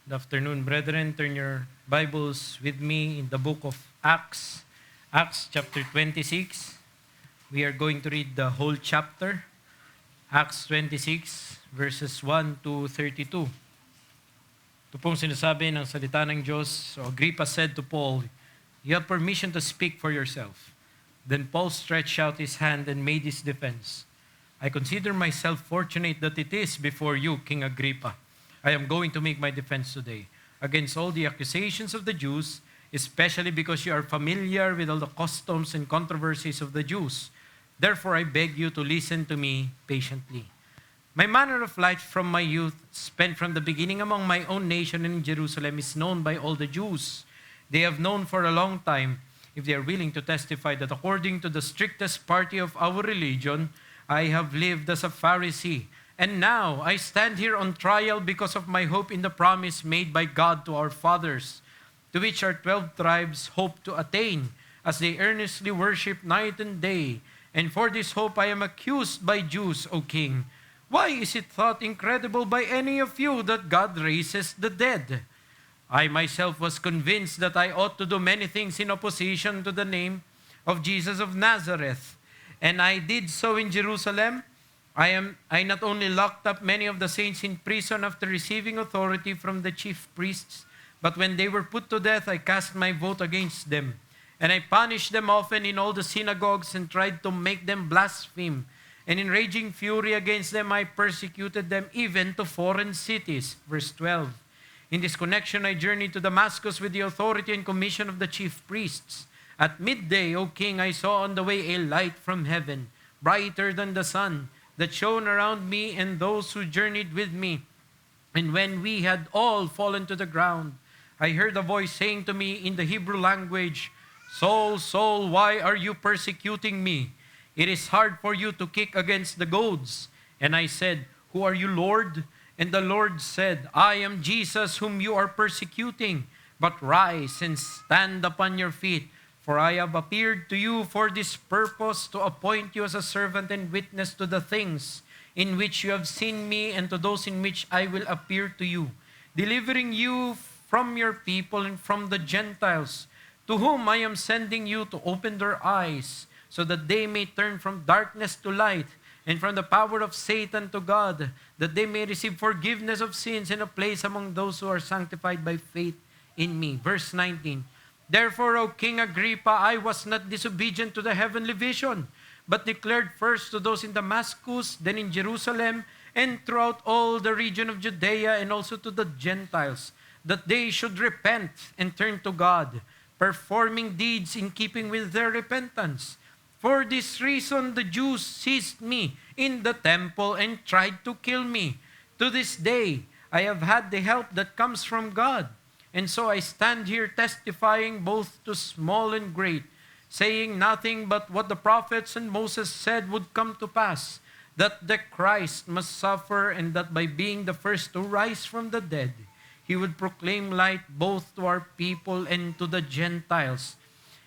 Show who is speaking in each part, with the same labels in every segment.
Speaker 1: Good afternoon, brethren. Turn your Bibles with me in the book of Acts, Acts chapter 26. We are going to read the whole chapter, Acts 26, verses 1 to 32. Ito pong sinasabi ng salita ng Diyos. So Agrippa said to Paul, "You have permission to speak for yourself." Then Paul stretched out his hand and made his defense. "I consider myself fortunate that it is before you, King Agrippa. I am going to make my defense today against all the accusations of the Jews, especially because you are familiar with all the customs and controversies of the Jews. Therefore, I beg you to listen to me patiently. My manner of life from my youth, spent from the beginning among my own nation in Jerusalem, is known by all the Jews. They have known for a long time, if they are willing to testify, that according to the strictest party of our religion, I have lived as a Pharisee. And now I stand here on trial because of my hope in the promise made by God to our fathers, to which our 12 tribes hope to attain, as they earnestly worship night and day. And for this hope I am accused by Jews, O King. Why is it thought incredible by any of you that God raises the dead? I myself was convinced that I ought to do many things in opposition to the name of Jesus of Nazareth. And I did so in Jerusalem. I not only locked up many of the saints in prison after receiving authority from the chief priests, but when they were put to death, I cast my vote against them. And I punished them often in all the synagogues and tried to make them blaspheme. And in raging fury against them, I persecuted them even to foreign cities." Verse 12. "In this connection, I journeyed to Damascus with the authority and commission of the chief priests. At midday, O King, I saw on the way a light from heaven, brighter than the sun, that shone around me and those who journeyed with me. And when we had all fallen to the ground, I heard a voice saying to me in the Hebrew language, 'Saul, Saul, why are you persecuting me? It is hard for you to kick against the goads.' And I said, 'Who are you, Lord?' And the Lord said, 'I am Jesus whom you are persecuting. But rise and stand upon your feet, for I have appeared to you for this purpose, to appoint you as a servant and witness to the things in which you have seen me and to those in which I will appear to you, delivering you from your people and from the Gentiles, to whom I am sending you to open their eyes, so that they may turn from darkness to light and from the power of Satan to God, that they may receive forgiveness of sins and a place among those who are sanctified by faith in me.'" Verse 19. "Therefore, O King Agrippa, I was not disobedient to the heavenly vision, but declared first to those in Damascus, then in Jerusalem, and throughout all the region of Judea, and also to the Gentiles, that they should repent and turn to God, performing deeds in keeping with their repentance. For this reason the Jews seized me in the temple and tried to kill me. To this day I have had the help that comes from God. And so I stand here testifying both to small and great, saying nothing but what the prophets and Moses said would come to pass, that the Christ must suffer, and that by being the first to rise from the dead, he would proclaim light both to our people and to the Gentiles."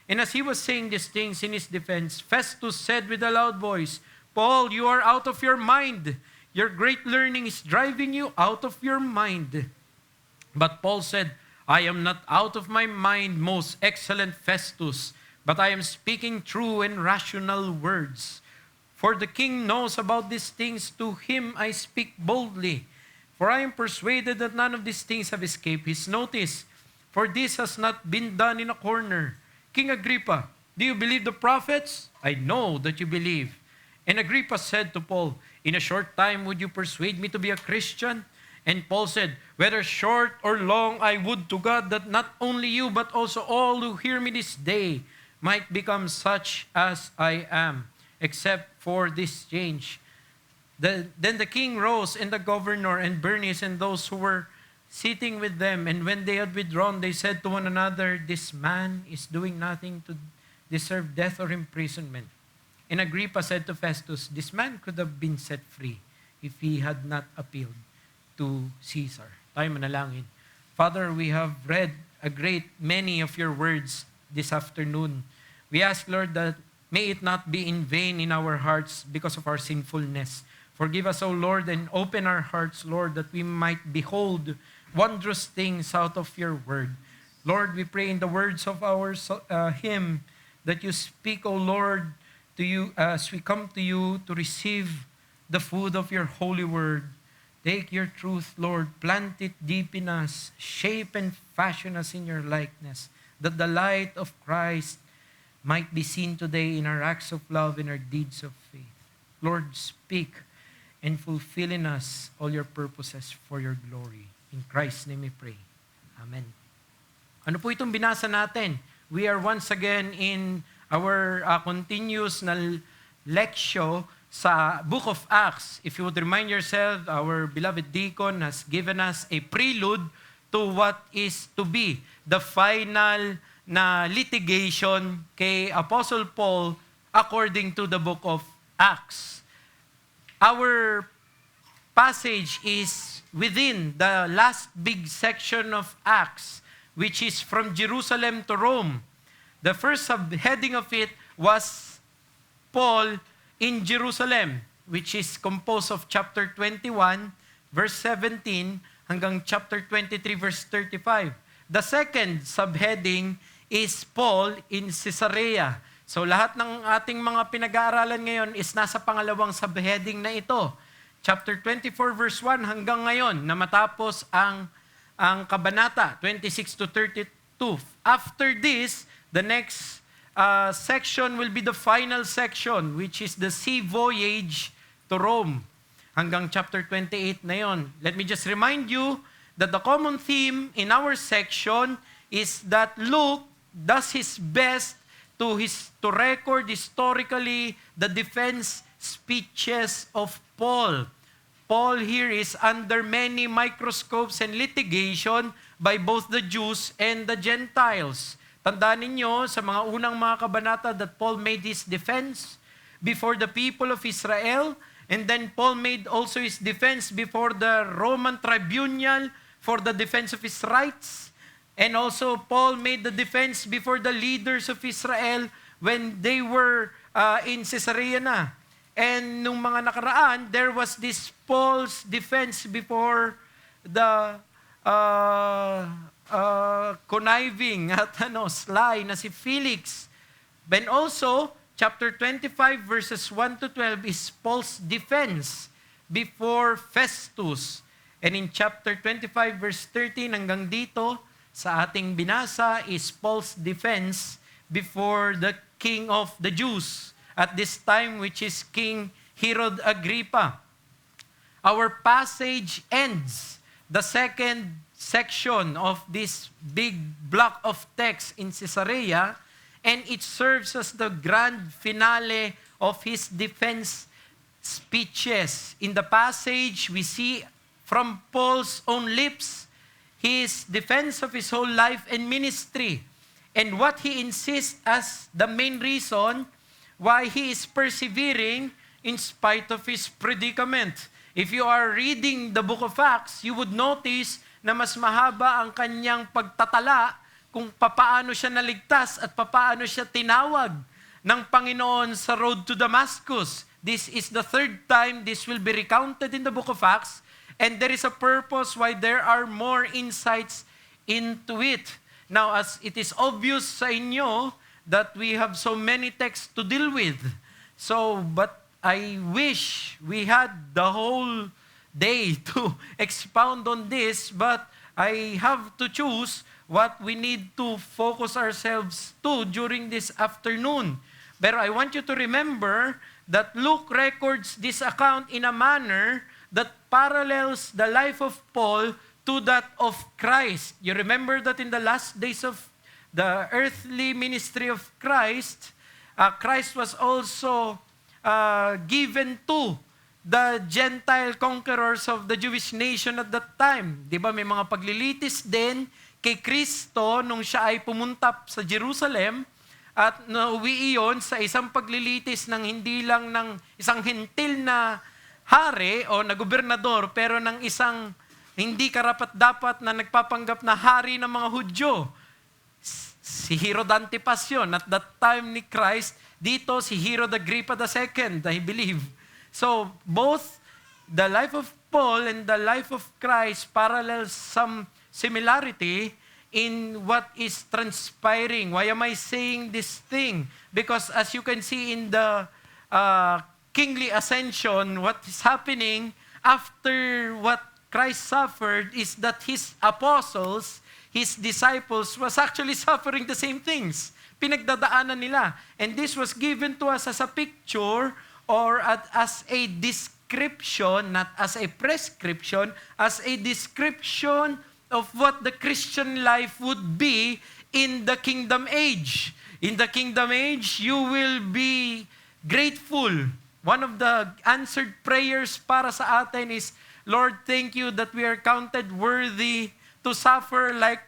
Speaker 1: And as he was saying these things in his defense, Festus said with a loud voice, "Paul, you are out of your mind. Your great learning is driving you out of your mind." But Paul said, "I am not out of my mind, most excellent Festus, but I am speaking true and rational words. For the king knows about these things, to him I speak boldly. For I am persuaded that none of these things have escaped his notice. For this has not been done in a corner. King Agrippa, do you believe the prophets? I know that you believe." And Agrippa said to Paul, "In a short time would you persuade me to be a Christian?" And Paul said, "Whether short or long, I would to God that not only you, but also all who hear me this day might become such as I am, except for this change." Then the king rose, and the governor, and Bernice, and those who were sitting with them. And when they had withdrawn, they said to one another, "This man is doing nothing to deserve death or imprisonment." And Agrippa said to Festus, "This man could have been set free if he had not appealed to Caesar." Tayo manalangin. Father, we have read a great many of your words this afternoon. We ask, Lord, that may it not be in vain in our hearts because of our sinfulness. Forgive us, O Lord, and open our hearts, Lord, that we might behold wondrous things out of your word. Lord, we pray in the words of our hymn that you speak, O Lord, to you as we come to you to receive the food of your holy word. Take your truth, Lord, plant it deep in us, shape and fashion us in your likeness, that the light of Christ might be seen today in our acts of love and our deeds of faith. Lord, speak and fulfill in us all your purposes for your glory. In Christ's name we pray. Amen. Ano po itong binasa natin? We are once again in our continuous na lectio sa Book of Acts. If you would remind yourself, our beloved deacon has given us a prelude to what is to be the final na litigation kay Apostle Paul according to the Book of Acts. Our passage is within the last big section of Acts, which is from Jerusalem to Rome. The first subheading of it was Paul in Jerusalem, which is composed of chapter 21, verse 17, hanggang chapter 23, verse 35. The second subheading is Paul in Caesarea. So lahat ng ating mga pinag-aaralan ngayon is nasa pangalawang subheading na ito. Chapter 24, verse 1 hanggang ngayon na matapos ang kabanata 26 to 32. After this, the next section will be the final section, which is the sea voyage to Rome. Hanggang chapter 28 na yon. Let me just remind you that the common theme in our section is that Luke does his best to record historically the defense speeches of Paul. Paul here is under many microscopes and litigation by both the Jews and the Gentiles. Tandaan ninyo sa mga unang mga kabanata that Paul made his defense before the people of Israel, and then Paul made also his defense before the Roman tribunal for the defense of his rights. And also Paul made the defense before the leaders of Israel when they were in Caesarea na. And nung mga nakaraan, there was this Paul's defense before the conniving at sly na si Felix. Then also, chapter 25 verses 1 to 12 is Paul's defense before Festus. And in chapter 25 verse 13 hanggang dito, sa ating binasa is Paul's defense before the king of the Jews at this time, which is King Herod Agrippa. Our passage ends the second section of this big block of text in Caesarea, and it serves as the grand finale of his defense speeches. In the passage, we see from Paul's own lips his defense of his whole life and ministry, and what he insists as the main reason why he is persevering in spite of his predicament. If you are reading the book of Acts, you would notice na mas mahaba ang kanyang pagtatala kung papaano siya naligtas at papaano siya tinawag ng Panginoon sa road to Damascus. This is the third time this will be recounted in the book of Acts, and there is a purpose why there are more insights into it. Now, as it is obvious sa inyo that we have so many texts to deal with. But I wish we had the whole day to expound on this, but I have to choose what we need to focus ourselves to during this afternoon. But I want you to remember that Luke records this account in a manner that parallels the life of Paul to that of Christ. You remember that in the last days of the earthly ministry of Christ, Christ was also given to the Gentile conquerors of the Jewish nation at that time. Di ba may mga paglilitis din kay Kristo nung siya ay pumunta sa Jerusalem at nauwi iyon sa isang paglilitis ng hindi lang ng isang hentil na hari o na gobernador, pero ng isang hindi karapat-dapat na nagpapanggap na hari ng mga Hudyo. Si Herod Antipas yun. At that time ni Christ, dito si Herod Agrippa II, I believe. So, both the life of Paul and the life of Christ parallels some similarity in what is transpiring. Why am I saying this thing? Because as you can see in the kingly ascension, what is happening after what Christ suffered is that his apostles, his disciples, was actually suffering the same things. Pinagdadaanan nila. And this was given to us as a picture or as a description, not as a prescription, as a description of what the Christian life would be in the kingdom age. In the kingdom age, you will be grateful. One of the answered prayers para sa atin is, Lord, thank you that we are counted worthy to suffer like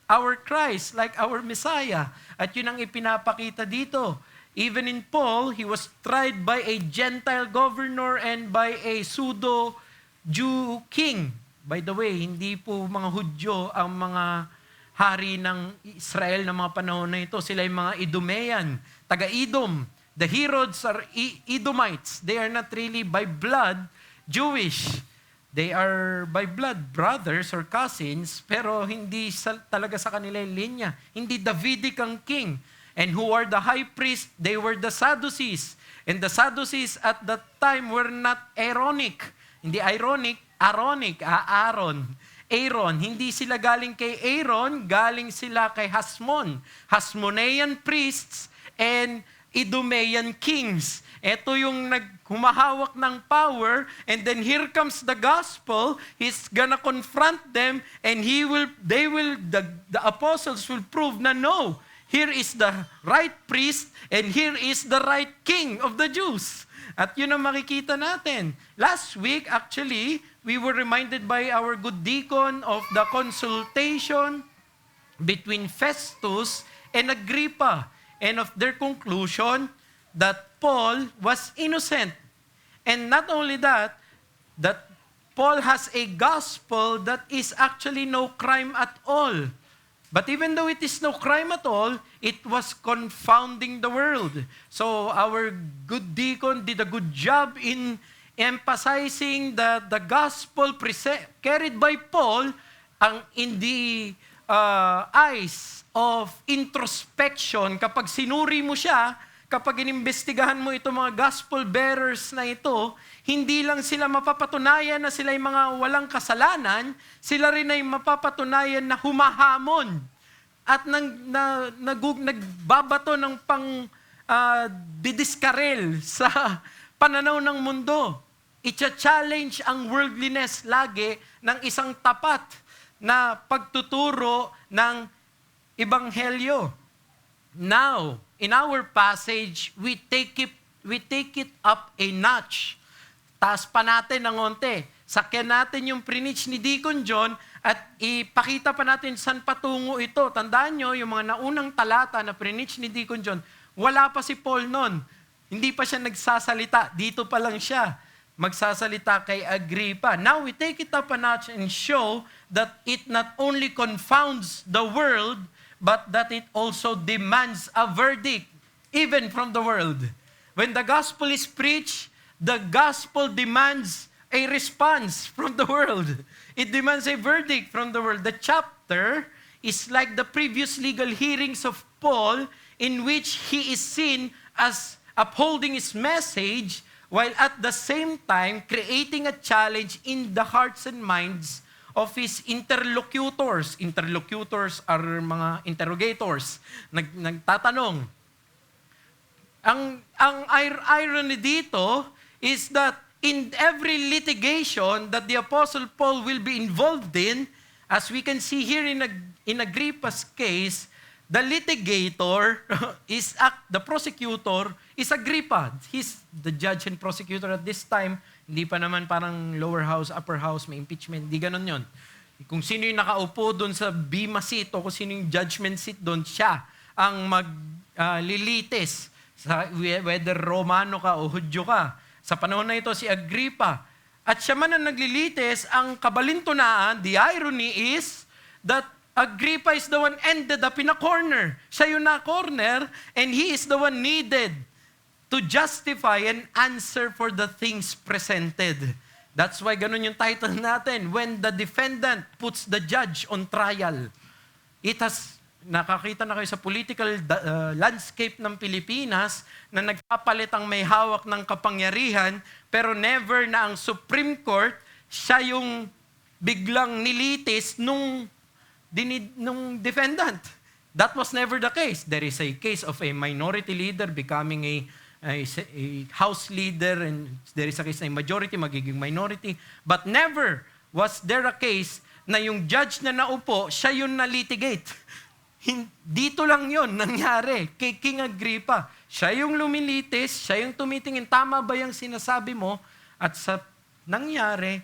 Speaker 1: our Christ, like our Messiah. At yun ang ipinapakita dito. Even in Paul, he was tried by a Gentile governor and by a pseudo-Jew king. By the way, hindi po mga Hudyo ang mga hari ng Israel ng mga panahon na ito. Sila yung mga Idumean, taga-Edom. The Herods are Edomites. They are not really by blood Jewish. They are by blood brothers or cousins, pero hindi talaga sa kanila yung linya. Hindi Davidic ang king. And who are the high priest? They were the Sadducees. And the Sadducees at that time were not Aaronic. Hindi ironic, Aaronic, Aaron. Aaron, hindi sila galing kay Aaron, galing sila kay Hasmon. Hasmonean priests and Idumean kings. Ito yung humahawak ng power, and then here comes the gospel. He's gonna confront them, and the apostles will prove na no, here is the right priest, and here is the right king of the Jews. At yun ang makikita natin. Last week, actually, we were reminded by our good deacon of the consultation between Festus and Agrippa, and of their conclusion that Paul was innocent. And not only that Paul has a gospel that is actually no crime at all. But even though it is no crime at all, it was confounding the world. So our good deacon did a good job in emphasizing that the gospel carried by Paul in the eyes of introspection. Kapag sinuri mo siya, kapag inimbestigahan mo itong mga gospel bearers na ito, hindi lang sila mapapatunayan na sila ay mga walang kasalanan, sila rin ay mapapatunayan na humahamon at nagbabato ng didiskarel sa pananaw ng mundo. Icha-challenge ang worldliness lagi ng isang tapat na pagtuturo ng Ebanghelyo. Now, in our passage, we take it up a notch. Taas pa natin ng onte. Sakyan natin yung preach ni Deacon John at ipakita pa natin saan patungo ito. Tandaan nyo, yung mga naunang talata na preach ni Deacon John, wala pa si Paul nun. Hindi pa siya nagsasalita. Dito pa lang siya magsasalita kay Agrippa. Now we take it up a notch and show that it not only confounds the world, but that it also demands a verdict, even from the world. When the gospel is preached, the gospel demands a response from the world. It demands a verdict from the world. The chapter is like the previous legal hearings of Paul, in which he is seen as upholding his message, while at the same time creating a challenge in the hearts and minds of his interlocutors. Interlocutors are mga interrogators. Nagtatanong. Ang irony dito is that in every litigation that the Apostle Paul will be involved in, as we can see here in Agrippa's case, the litigator the prosecutor is Agrippa. He's the judge and prosecutor at this time. Hindi pa naman parang lower house, upper house, may impeachment. Hindi ganun yun. Kung sino yung nakaupo doon sa bema seat o kung sino yung judgment seat doon, siya ang maglilitis. Whether Romano ka o Hudyo ka. Sa panahon na ito, si Agrippa. At siya man ang naglilitis, ang kabalintunaan, the irony is that Agrippa is the one ended up in a corner. Siya yung na-corner and he is the one needed
Speaker 2: to justify and answer for the things presented. That's why ganun yung title natin, when the defendant puts the judge on trial. Nakakita na kayo sa political landscape ng Pilipinas na nagpapalit ang may hawak ng kapangyarihan, pero never na ang Supreme Court, siya yung biglang nilitis nung defendant. That was never the case. There is a case of a minority leader becoming a house leader, and there is a case na majority magiging minority. But never was there a case na yung judge na naupo, siya yung na-litigate. Dito lang yon nangyari kay King Agrippa. Siya yung lumilitis, siya yung tumitingin, tama ba yung sinasabi mo? At sa nangyari,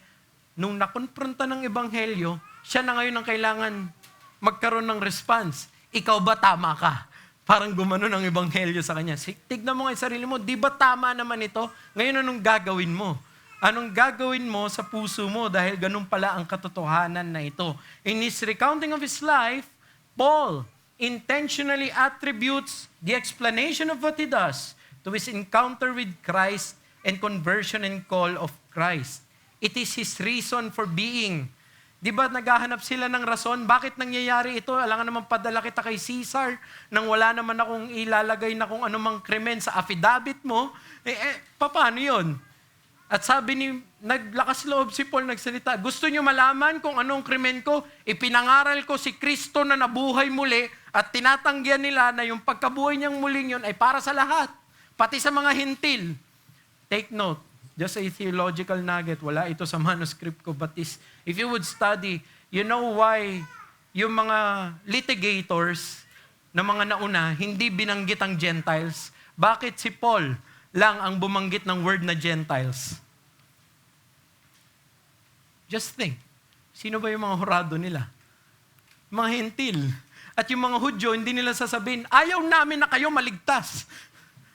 Speaker 2: nung nakonfronta ng Ebanghelyo, siya na ngayon ang kailangan magkaroon ng response. Ikaw ba tama ka? Parang gumano ng Ebanghelyo sa kanya. Tignan mo nga yung sarili mo, di ba tama naman ito? Ngayon anong gagawin mo? Anong gagawin mo sa puso mo dahil ganun pala ang katotohanan na ito? In his recounting of his life, Paul intentionally attributes the explanation of what he does to his encounter with Christ and conversion and call of Christ. It is his reason for being. Di ba naghahanap sila ng rason? Bakit nangyayari ito? Alangan naman padala kita kay Caesar nang wala naman akong ilalagay na kung anumang krimen sa affidavit mo. Paano yun? At sabi naglakas loob si Paul nagsalita, gusto nyo malaman kung anong krimen ko? Ipinangaral ko si Kristo na nabuhay muli at tinatanggihan nila na yung pagkabuhay niyang muling yun ay para sa lahat, pati sa mga hintil. Take note, just a theological nugget, wala ito sa manuscript ko, but if you would study, you know why yung mga litigators na mga nauna, hindi binanggit ang Gentiles? Bakit si Paul lang ang bumanggit ng word na Gentiles? Just think, sino ba yung mga hurado nila? Mga hentil. At yung mga Hudyo, hindi nila sasabihin, ayaw namin na kayo maligtas.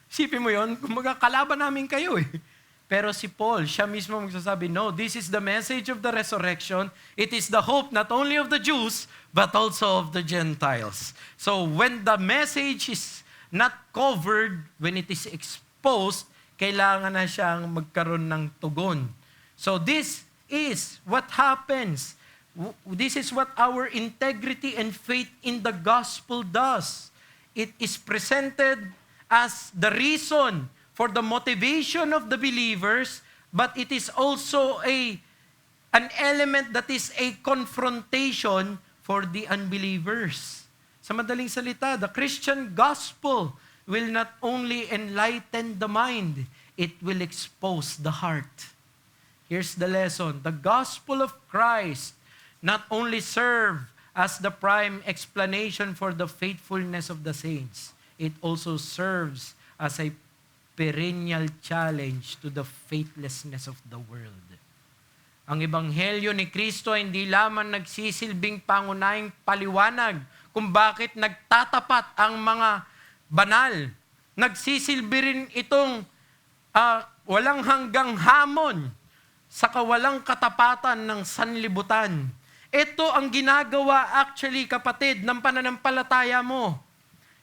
Speaker 2: Sipin mo yun, kumbaga kalaban namin kayo eh. Pero si Paul, siya mismo magsasabi, no, this is the message of the resurrection. It is the hope not only of the Jews, but also of the Gentiles. So when the message is not covered, when it is exposed, kailangan na siyang magkaroon ng tugon. So this is what happens. This is what our integrity and faith in the gospel does. It is presented as the reason for the motivation of the believers, but it is also an element that is a confrontation for the unbelievers. Sa madaling salita, the Christian gospel will not only enlighten the mind, it will expose the heart. Here's the lesson. The gospel of Christ not only serve as the prime explanation for the faithfulness of the saints, it also serves as a perennial challenge to the faithlessness of the world. Ang Ebanghelyo ni Kristo ay hindi lamang nagsisilbing pangunahing paliwanag kung bakit nagtatapat ang mga banal. Nagsisilbi rin itong walang hanggang hamon sa kawalang katapatan ng sanlibutan. Ito ang ginagawa actually, kapatid, ng pananampalataya mo.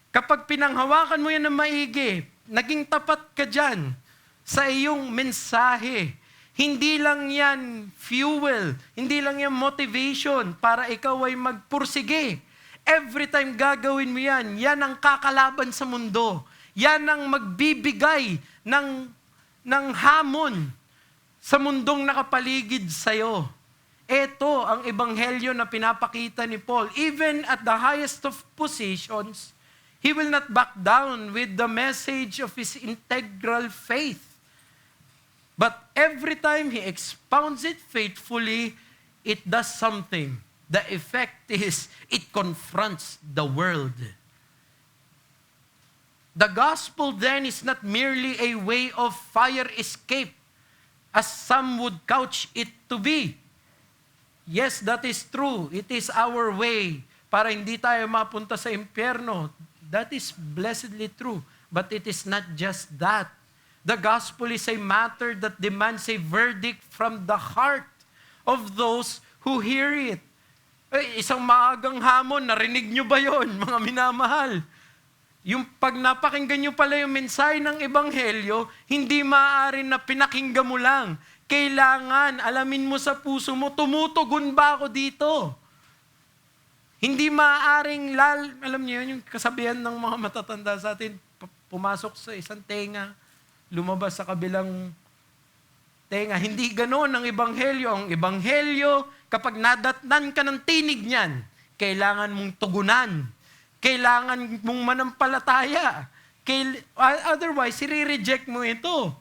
Speaker 2: Kapag pinanghawakan mo yan ng maigi, naging tapat ka dyan sa iyong mensahe. Hindi lang yan fuel, hindi lang yan motivation para ikaw ay magpursige. Every time gagawin mo yan, yan ang kakalaban sa mundo. Yan ang magbibigay ng hamon sa mundong nakapaligid sa'yo. Ito ang ebanghelyo na pinapakita ni Paul. Even at the highest of positions, he will not back down with the message of his integral faith. But every time he expounds it faithfully, it does something. The effect is, it confronts the world. The gospel then is not merely a way of fire escape, as some would couch it to be. Yes, that is true. It is our way para hindi tayo mapunta sa impyerno. That is blessedly true. But it is not just that. The gospel is a matter that demands a verdict from the heart of those who hear it. Isang maagang hamon, narinig nyo ba yon, mga minamahal? yung pag napakinggan nyo pala yung mensahe ng Ebanghelyo, hindi maaari na pinakinggan mo lang. Kailangan, alamin mo sa puso mo, tumutugon ba ako dito? Hindi maaaring, alam niyo yun, yung kasabihan ng mga matatanda sa atin, pumasok sa isang tenga, lumabas sa kabilang tenga. Hindi ganoon ang Ebanghelyo. Ang Ebanghelyo, kapag nadatnan ka ng tinig niyan, kailangan mong tugunan. Kailangan mong manampalataya. Otherwise, i-reject mo ito.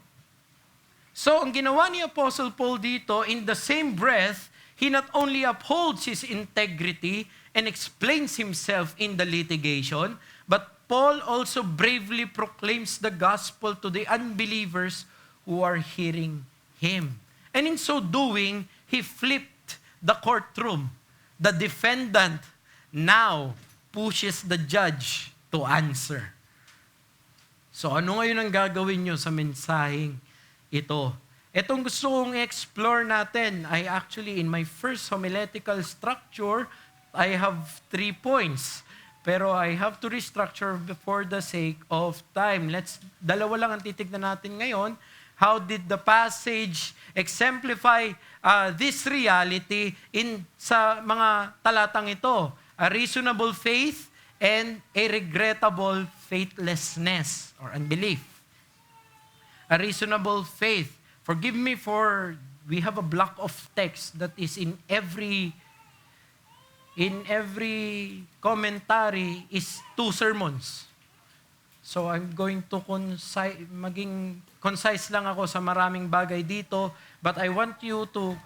Speaker 2: So, ang ginawa ni Apostle Paul dito, in the same breath, he not only upholds his integrity and explains himself in the litigation, but Paul also bravely proclaims the gospel to the unbelievers who are hearing him. And in so doing, he flipped the courtroom. The defendant now pushes the judge to answer. So ano ngayon ang gagawin nyo sa mensaheng ito? Itong gusto kong explore natin ay actually in my first homiletical structure, I have 3 points. Pero I have to restructure for the sake of time. Dalawa lang ang titignan natin ngayon. How did the passage exemplify this reality sa mga talatang ito? A reasonable faith and a regrettable faithlessness or unbelief. A reasonable faith. Forgive me for, we have a block of text that is in every commentary is 2 sermons. So I'm going to maging concise lang ako sa maraming bagay dito, but I want you to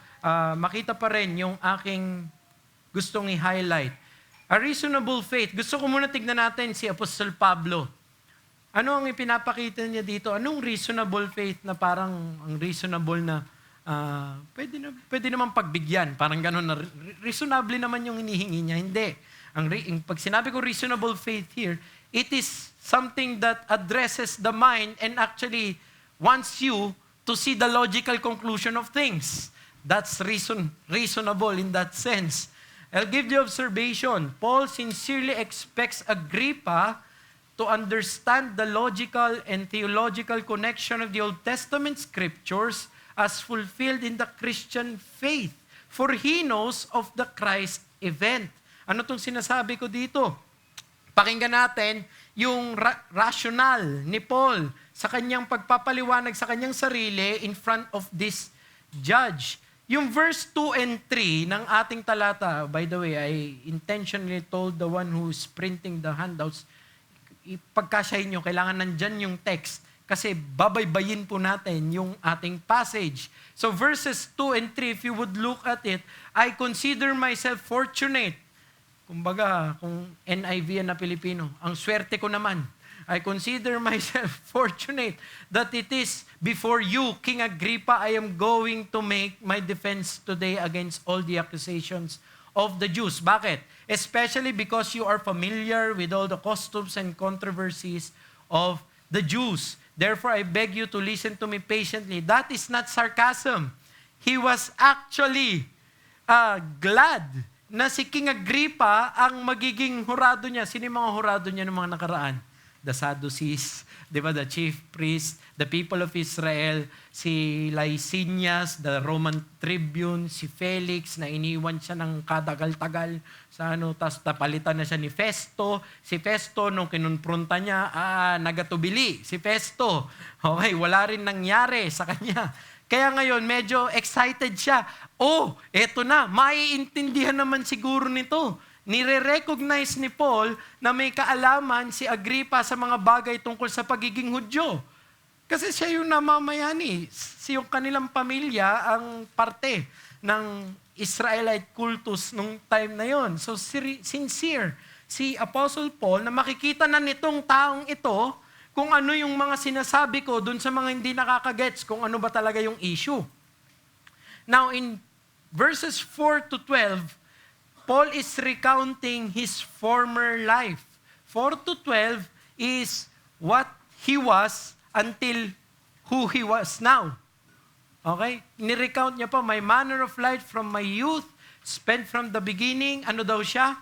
Speaker 2: makita pa rin yung aking gustong i-highlight. A reasonable faith. Gusto ko muna tignan natin si Apostol Pablo. Ano ang ipinapakita niya dito? Anong reasonable faith na parang ang reasonable na pwede naman pagbigyan. Parang gano'n na reasonable naman yung hinihingi niya. Hindi. Pag sinabi ko reasonable faith here, it is something that addresses the mind and actually wants you to see the logical conclusion of things. That's reasonable in that sense. I'll give the observation. Paul sincerely expects Agrippa to understand the logical and theological connection of the Old Testament scriptures as fulfilled in the Christian faith. For he knows of the Christ event. Ano itong sinasabi ko dito? Pakinggan natin yung rationale ni Paul sa kanyang pagpapaliwanag sa kanyang sarili in front of this judge. Yung verse 2 and 3 ng ating talata, by the way, I intentionally told the one who's printing the handouts, ipagkasyahin nyo, kailangan nandyan yung text kasi babaybayin po natin yung ating passage. So verses 2 and 3, if you would look at it, I consider myself fortunate. Kumbaga, kung NIV na Pilipino, ang swerte ko naman. I consider myself fortunate that it is before you, King Agrippa, I am going to make my defense today against all the accusations of the Jews. Bakit? Especially because you are familiar with all the customs and controversies of the Jews. Therefore, I beg you to listen to me patiently. That is not sarcasm. He was actually glad na si King Agrippa ang magiging hurado niya. Sino yung mga hurado niya ng mga nakaraan? The Sadducees, di ba? The chief priest, the people of Israel, si Lysanias, the Roman tribune, si Felix, na iniwan siya ng kadagal-tagal sa tapos napalitan na siya ni Festo. Si Festo, nung kinunpronta niya, nagatubili. Si Festo, okay, wala rin nangyari sa kanya. Kaya ngayon, medyo excited siya. Oh, eto na, maiintindihan naman siguro nito. Nire-recognize ni Paul na may kaalaman si Agrippa sa mga bagay tungkol sa pagiging Hudyo. Kasi siya yung namamayani. Yung kanilang pamilya ang parte ng Israelite cultus nung time na yon. So sincere si Apostle Paul na makikita na nitong taong ito kung ano yung mga sinasabi ko dun sa mga hindi nakakagets, kung ano ba talaga yung issue. Now in verses 4 to 12, Paul is recounting his former life. 4 to 12 is what he was until who he was now. Okay? Ni-recount niya pa, my manner of life from my youth, spent from the beginning, ano daw siya?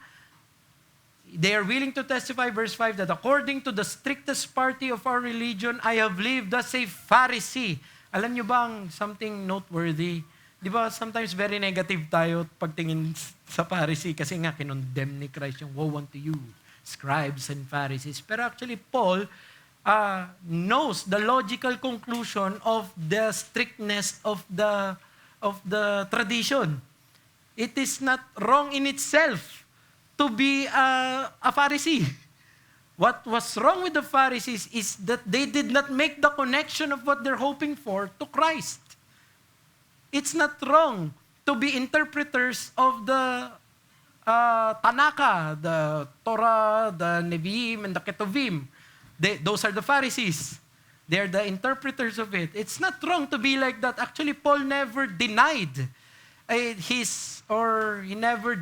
Speaker 2: They are willing to testify, verse 5, that according to the strictest party of our religion, I have lived as a Pharisee. Alam nyo ba ang something noteworthy? Di ba sometimes very negative tayo pagtingin sa Pharisee kasi nga kinondemn ni Christ yung woe unto you, scribes and Pharisees. Pero actually, Paul knows the logical conclusion of the strictness of the tradition. It is not wrong in itself to be a Pharisee. What was wrong with the Pharisees is that they did not make the connection of what they're hoping for to Christ. It's not wrong to be interpreters of the Tanaka, the Torah, the Nevi'im, and the Ketuvim. Those are the Pharisees. They're the interpreters of it. It's not wrong to be like that. Actually, Paul never denied he never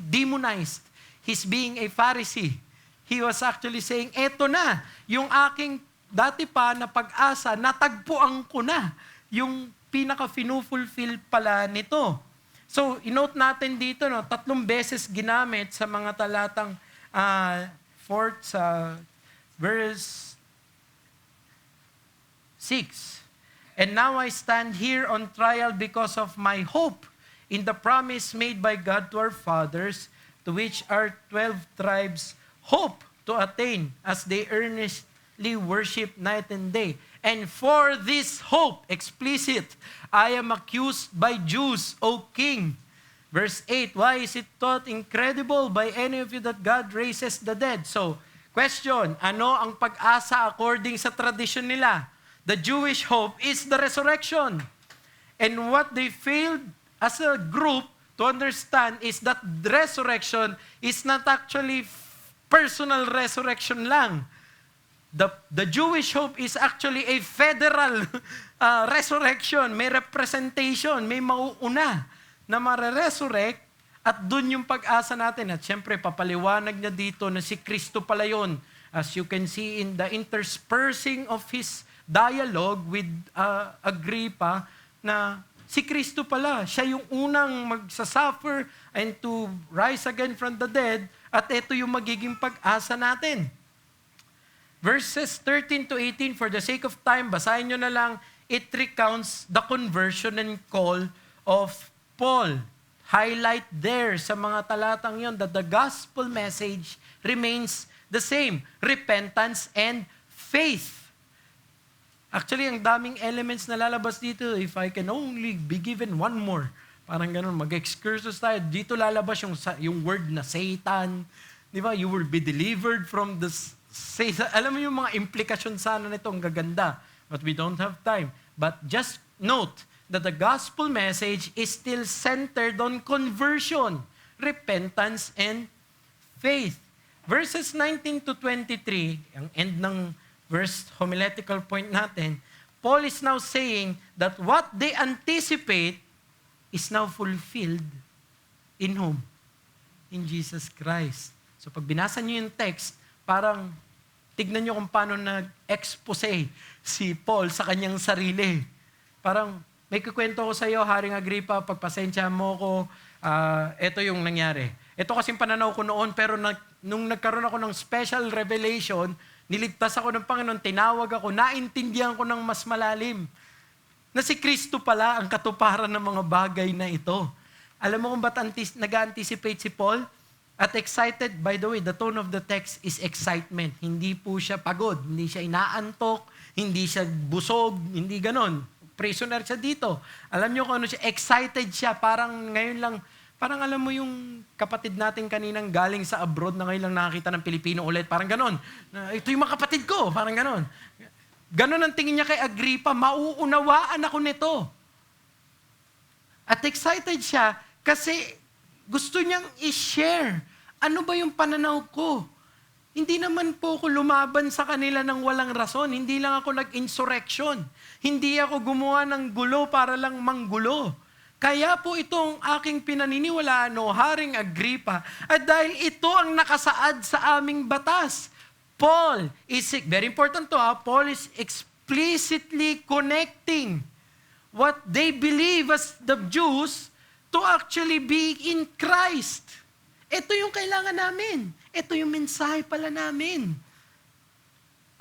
Speaker 2: demonized his being a Pharisee. He was actually saying, eto na, yung aking dati pa na pag-asa, natagpuan ko na yung pinaka-finufulfill pala nito. So, inote natin dito, 3 beses ginamit sa mga talatang 4 sa verse 6. And now I stand here on trial because of my hope in the promise made by God to our fathers, to which our 12 tribes hope to attain as they earnestly worship night and day. And for this hope, explicit, I am accused by Jews, O King. Verse 8, why is it thought incredible by any of you that God raises the dead? So, question, ano ang pag-asa according sa tradition nila? The Jewish hope is the resurrection. And what they failed as a group to understand is that resurrection is not actually personal resurrection lang. The Jewish hope is actually a federal resurrection. May representation, may mauuna na mare-resurrect at dun yung pag-asa natin. At syempre, papaliwanag niya dito na si Kristo pala yun. As you can see in the interspersing of his dialogue with Agrippa na si Kristo pala, siya yung unang magsasuffer and to rise again from the dead, at ito yung magiging pag-asa natin. Verses 13 to 18, for the sake of time, basahin nyo na lang, it recounts the conversion and call of Paul. Highlight there sa mga talatang yon that the gospel message remains the same, repentance and faith. Actually, ang daming elements na lalabas dito. If I can only be given one more. Parang ganun, mag-excursus tayo. Dito lalabas yung word na Satan. Di ba? You will be delivered from the Satan. Alam mo yung mga implikasyon sana nito, ang gaganda. But we don't have time. But just note that the gospel message is still centered on conversion, repentance, and faith. Verses 19 to 23, ang end ng verse homiletical point natin, Paul is now saying that what they anticipate is now fulfilled in whom? In Jesus Christ. So pag binasa niyo yung text, parang tignan niyo kung paano nag-expose si Paul sa kanyang sarili. Parang may kukwento ko sa iyo, Haring Agrippa, pagpasensya mo ko, ito yung nangyari. Ito kasing pananaw ko noon, pero nung nagkaroon ako ng special revelation, niligtas ako ng Panginoon, tinawag ako, naintindihan ko ng mas malalim na si Kristo pala ang katuparan ng mga bagay na ito. Alam mo kung ba't nag-anticipate si Paul? At excited, by the way, the tone of the text is excitement. Hindi po siya pagod, hindi siya inaantok, hindi siya busog, hindi ganon. Prisoner siya dito. Alam niyo kung ano siya, excited siya, parang ngayon lang, parang alam mo yung kapatid natin kaninang galing sa abroad na ngayon lang nakakita ng Pilipino ulit. Parang ganon. Ito yung mga kapatid ko. Parang ganon. Ganon ang tingin niya kay Agrippa. Mauunawaan ako nito. At excited siya kasi gusto niyang i-share. Ano ba yung pananaw ko? Hindi naman po ako lumaban sa kanila ng walang rason. Hindi lang ako nag-insurrection. Hindi ako gumawa ng gulo para lang manggulo. Kaya po itong aking pinaniniwalaan, o Haring Agrippa, at dahil ito ang nakasaad sa aming batas. Paul is, very important to Paul is explicitly connecting what they believe as the Jews to actually be in Christ. Ito yung kailangan namin. Ito yung mensahe pala namin.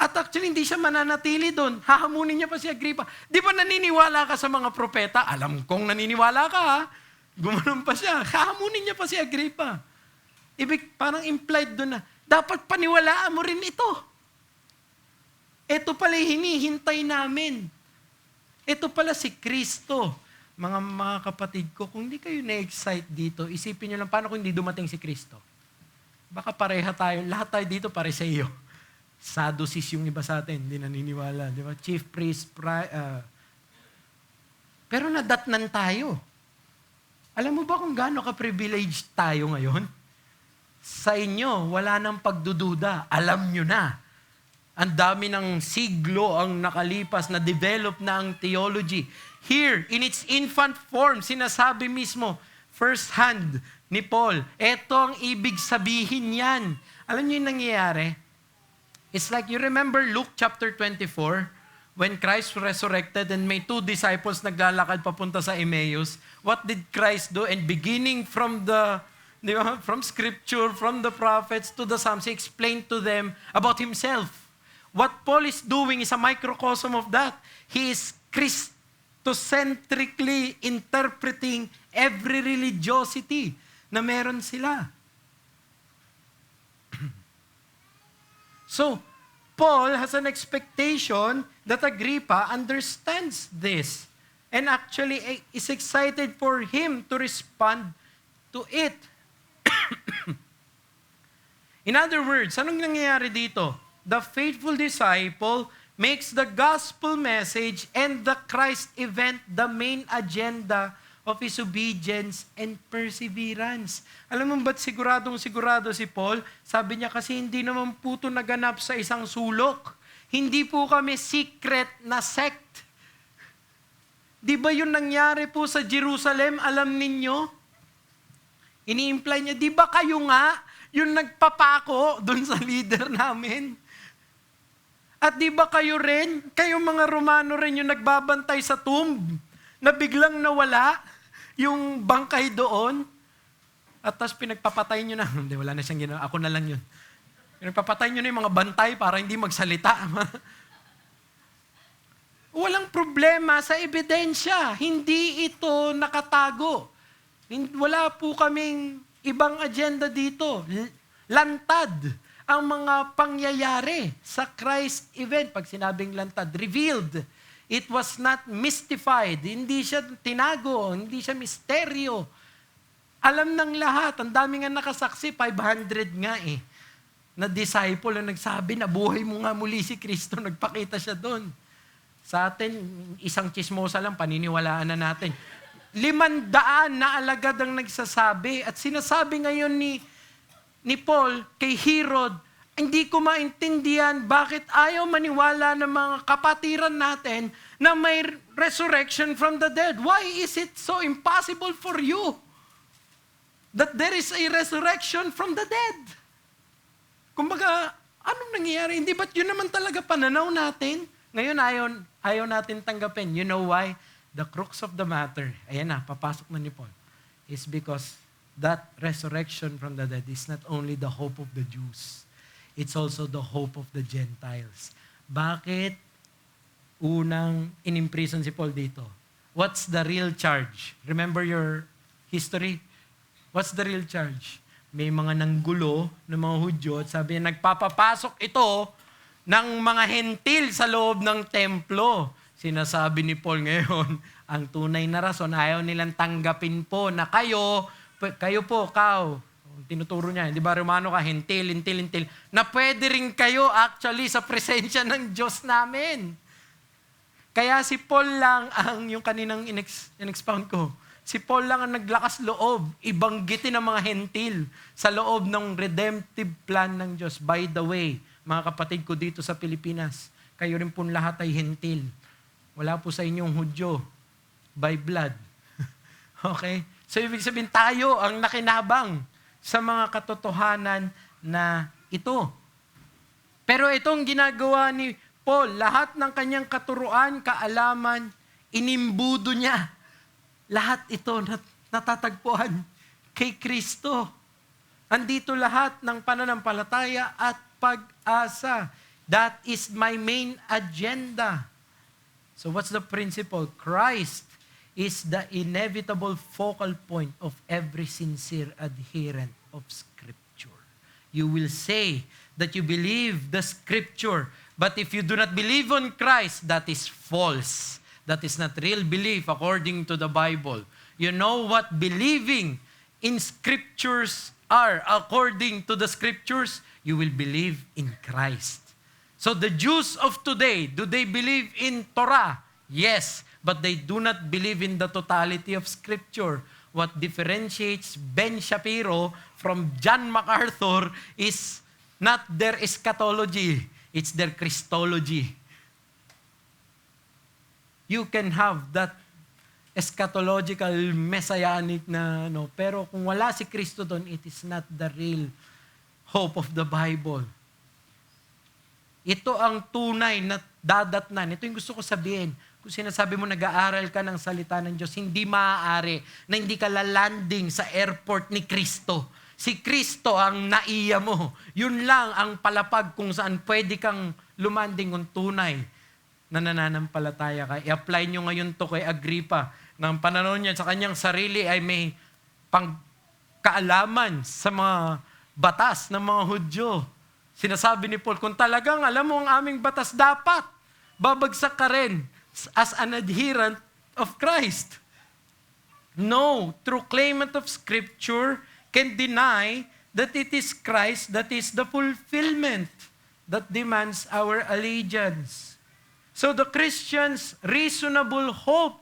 Speaker 2: At actually, hindi siya mananatili doon. Hahamunin niya pa si Agripa. Di ba naniniwala ka sa mga propeta? Alam kong naniniwala ka, ha? Gumanon pa siya. Hahamunin niya pa si Agripa. Ibig, parang implied doon na, dapat paniwalaan mo rin ito. Ito pala hinihintay namin. Ito pala si Kristo. Mga kapatid ko, kung hindi kayo na-excite dito, isipin nyo lang, paano kung hindi dumating si Kristo? Baka pareha tayo, lahat tayo dito pare sa iyo. Sadducees yung iba sa atin, hindi naniniwala. Di ba? Chief priest, pero nadatnan tayo. Alam mo ba kung gaano ka-privileged tayo ngayon? Sa inyo, wala nang pagdududa. Alam nyo na. Ang dami ng siglo ang nakalipas na develop na ang theology. Here, in its infant form, sinasabi mismo, first hand ni Paul, eto ang ibig sabihin yan. Alam niyo yung nangyayari? It's like, you remember Luke chapter 24, when Christ resurrected and may 2 disciples naglalakad papunta sa Emmaus, what did Christ do? And beginning from from scripture, from the prophets to the Psalms, he explained to them about himself. What Paul is doing is a microcosm of that. He is Christocentrically interpreting every religiosity na meron sila. So, Paul has an expectation that Agrippa understands this and actually is excited for him to respond to it. In other words, anong nangyayari dito? The faithful disciple makes the gospel message and the Christ event the main agenda of his obedience and perseverance. Alam mo ba't sigurado si Paul? Sabi niya kasi hindi naman po ito naganap sa isang sulok. Hindi po kami secret na sect. Di ba yun nangyari po sa Jerusalem? Alam ninyo? Ini-imply niya, di ba kayo nga yung nagpapako doon sa leader namin? At di ba kayo rin, kayong mga Romano rin yung nagbabantay sa tomb na biglang nawala yung bangkay doon? At tapos pinagpapatay nyo na. Hindi, wala na siyang ginawa. Ako na lang yun. Pinagpapatay nyo na yung mga bantay para hindi magsalita. Walang problema sa ebidensya. Hindi ito nakatago. Wala po kaming ibang agenda dito. Lantad ang mga pangyayari sa Christ event. Pag sinabing lantad, revealed. It was not mystified. Hindi siya tinago. Hindi siya misteryo. Alam ng lahat. Ang dami nga nakasaksi. 500 nga na disciple na nagsabi na buhay mo nga muli si Kristo. Nagpakita siya doon. Sa atin, isang chismosa lang, paniniwalaan na natin. 500 na alagad ang nagsasabi. At sinasabi ngayon ni Paul kay Herod, hindi ko maintindihan bakit ayaw maniwala ng mga kapatiran natin na may resurrection from the dead. Why is it so impossible for you that there is a resurrection from the dead? Kumbaga, anong nangyayari? Hindi ba't yun naman talaga pananaw natin? Ngayon, ayaw natin tanggapin. You know why? The crux of the matter, ayan na, papasok na ni Paul, is because that resurrection from the dead is not only the hope of the Jews, it's also the hope of the Gentiles. Bakit unang inimprison si Paul dito? What's the real charge? Remember your history? What's the real charge? May mga nanggulo ng mga Hudyo at sabi niya, nagpapapasok ito ng mga hentil sa loob ng templo. Sinasabi ni Paul ngayon, ang tunay na rason, ayaw nilang tanggapin po na kayo po, tinuturo niya, di ba Romano ka, hentil, na pwede rin kayo actually sa presensya ng Diyos namin. Kaya si Paul lang yung kaninang in-expound ko, si Paul lang ang naglakas loob, ibanggitin ang mga hentil sa loob ng redemptive plan ng Diyos. By the way, mga kapatid ko dito sa Pilipinas, kayo rin po lahat ay hentil. Wala po sa inyong Hudyo by blood. Okay? So, ibig sabihin tayo ang nakinabang sa mga katotohanan na ito. Pero itong ginagawa ni Paul, lahat ng kanyang katuruan, kaalaman, inimbudo niya. Lahat ito natatagpuan kay Kristo. Andito lahat ng pananampalataya at pag-asa. That is my main agenda. So what's the principle? Christ is the inevitable focal point of every sincere adherent of Scripture. You will say that you believe the Scripture, but if you do not believe on Christ, that is false. That is not real belief according to the Bible. You know what believing in Scriptures are according to the Scriptures? You will believe in Christ. So the Jews of today, do they believe in Torah? Yes, but they do not believe in the totality of Scripture. What differentiates Ben Shapiro from John MacArthur is not their eschatology, it's their Christology. You can have that eschatological, messianic na pero kung wala si Kristo doon, it is not the real hope of the Bible. Ito ang tunay na dadatnan. Ito yung gusto ko sabihin. Kung sinasabi mo nag-aaral ka ng salita ng Diyos, hindi maaari na hindi ka lalanding sa airport ni Kristo. Si Kristo ang naiya mo. Yun lang ang palapag kung saan pwede kang lumanding kung tunay na nananampalataya ka. I-apply nyo ngayon to kay Agrippa. Ng pananaw niya sa kanyang sarili ay may pangkaalaman sa mga batas ng mga Hudyo. Sinasabi ni Paul, kung talagang alam mo ang aming batas, dapat babagsak ka rin as an adherent of Christ. No true claimant of Scripture can deny that it is Christ that is the fulfillment that demands our allegiance. So the Christian's reasonable hope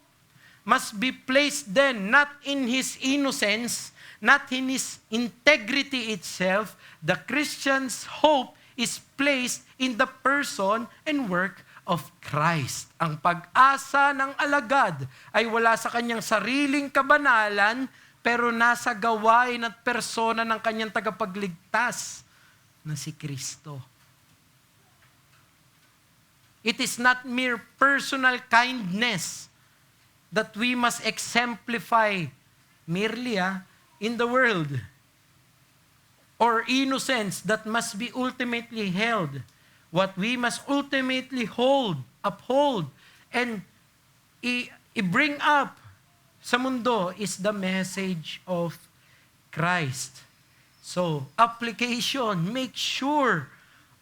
Speaker 2: must be placed then not in his innocence, not in his integrity itself. The Christian's hope is placed in the person and work of Christ. Ang pag-asa ng alagad ay wala sa kanyang sariling kabanalan, pero nasa gawain at persona ng kanyang tagapagligtas na si Kristo. It is not mere personal kindness that we must exemplify merely in the world, or innocence that must be ultimately held. What we must ultimately uphold, and i-bring up sa mundo is the message of Christ. So, application, make sure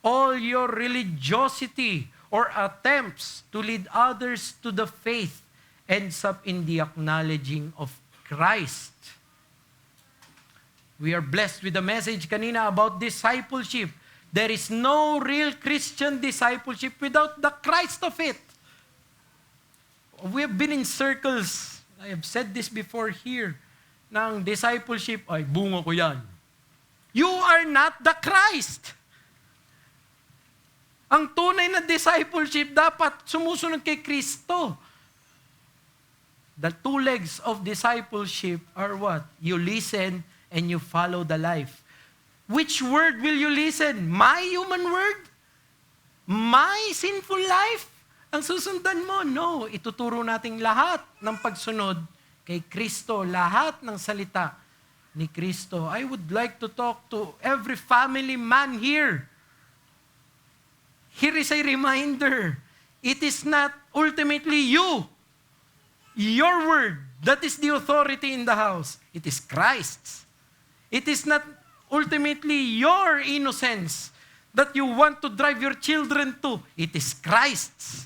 Speaker 2: all your religiosity or attempts to lead others to the faith ends up in the acknowledging of Christ. We are blessed with the message kanina about discipleship. There is no real Christian discipleship without the Christ of it. We have been in circles. I have said this before here. Ng discipleship, ay bunga ko yan. You are not the Christ. Ang tunay na discipleship dapat sumusunod kay Kristo. The two legs of discipleship are what? You listen and you follow the life. Which word will you listen? My human word? My sinful life? Ang susundan mo? No, ituturo nating lahat ng pagsunod kay Kristo, lahat ng salita ni Kristo. I would like to talk to every family man here. Here is a reminder. It is not ultimately you, your word, that is the authority in the house. It is Christ's. It is not ultimately your innocence that you want to drive your children to. It is Christ's.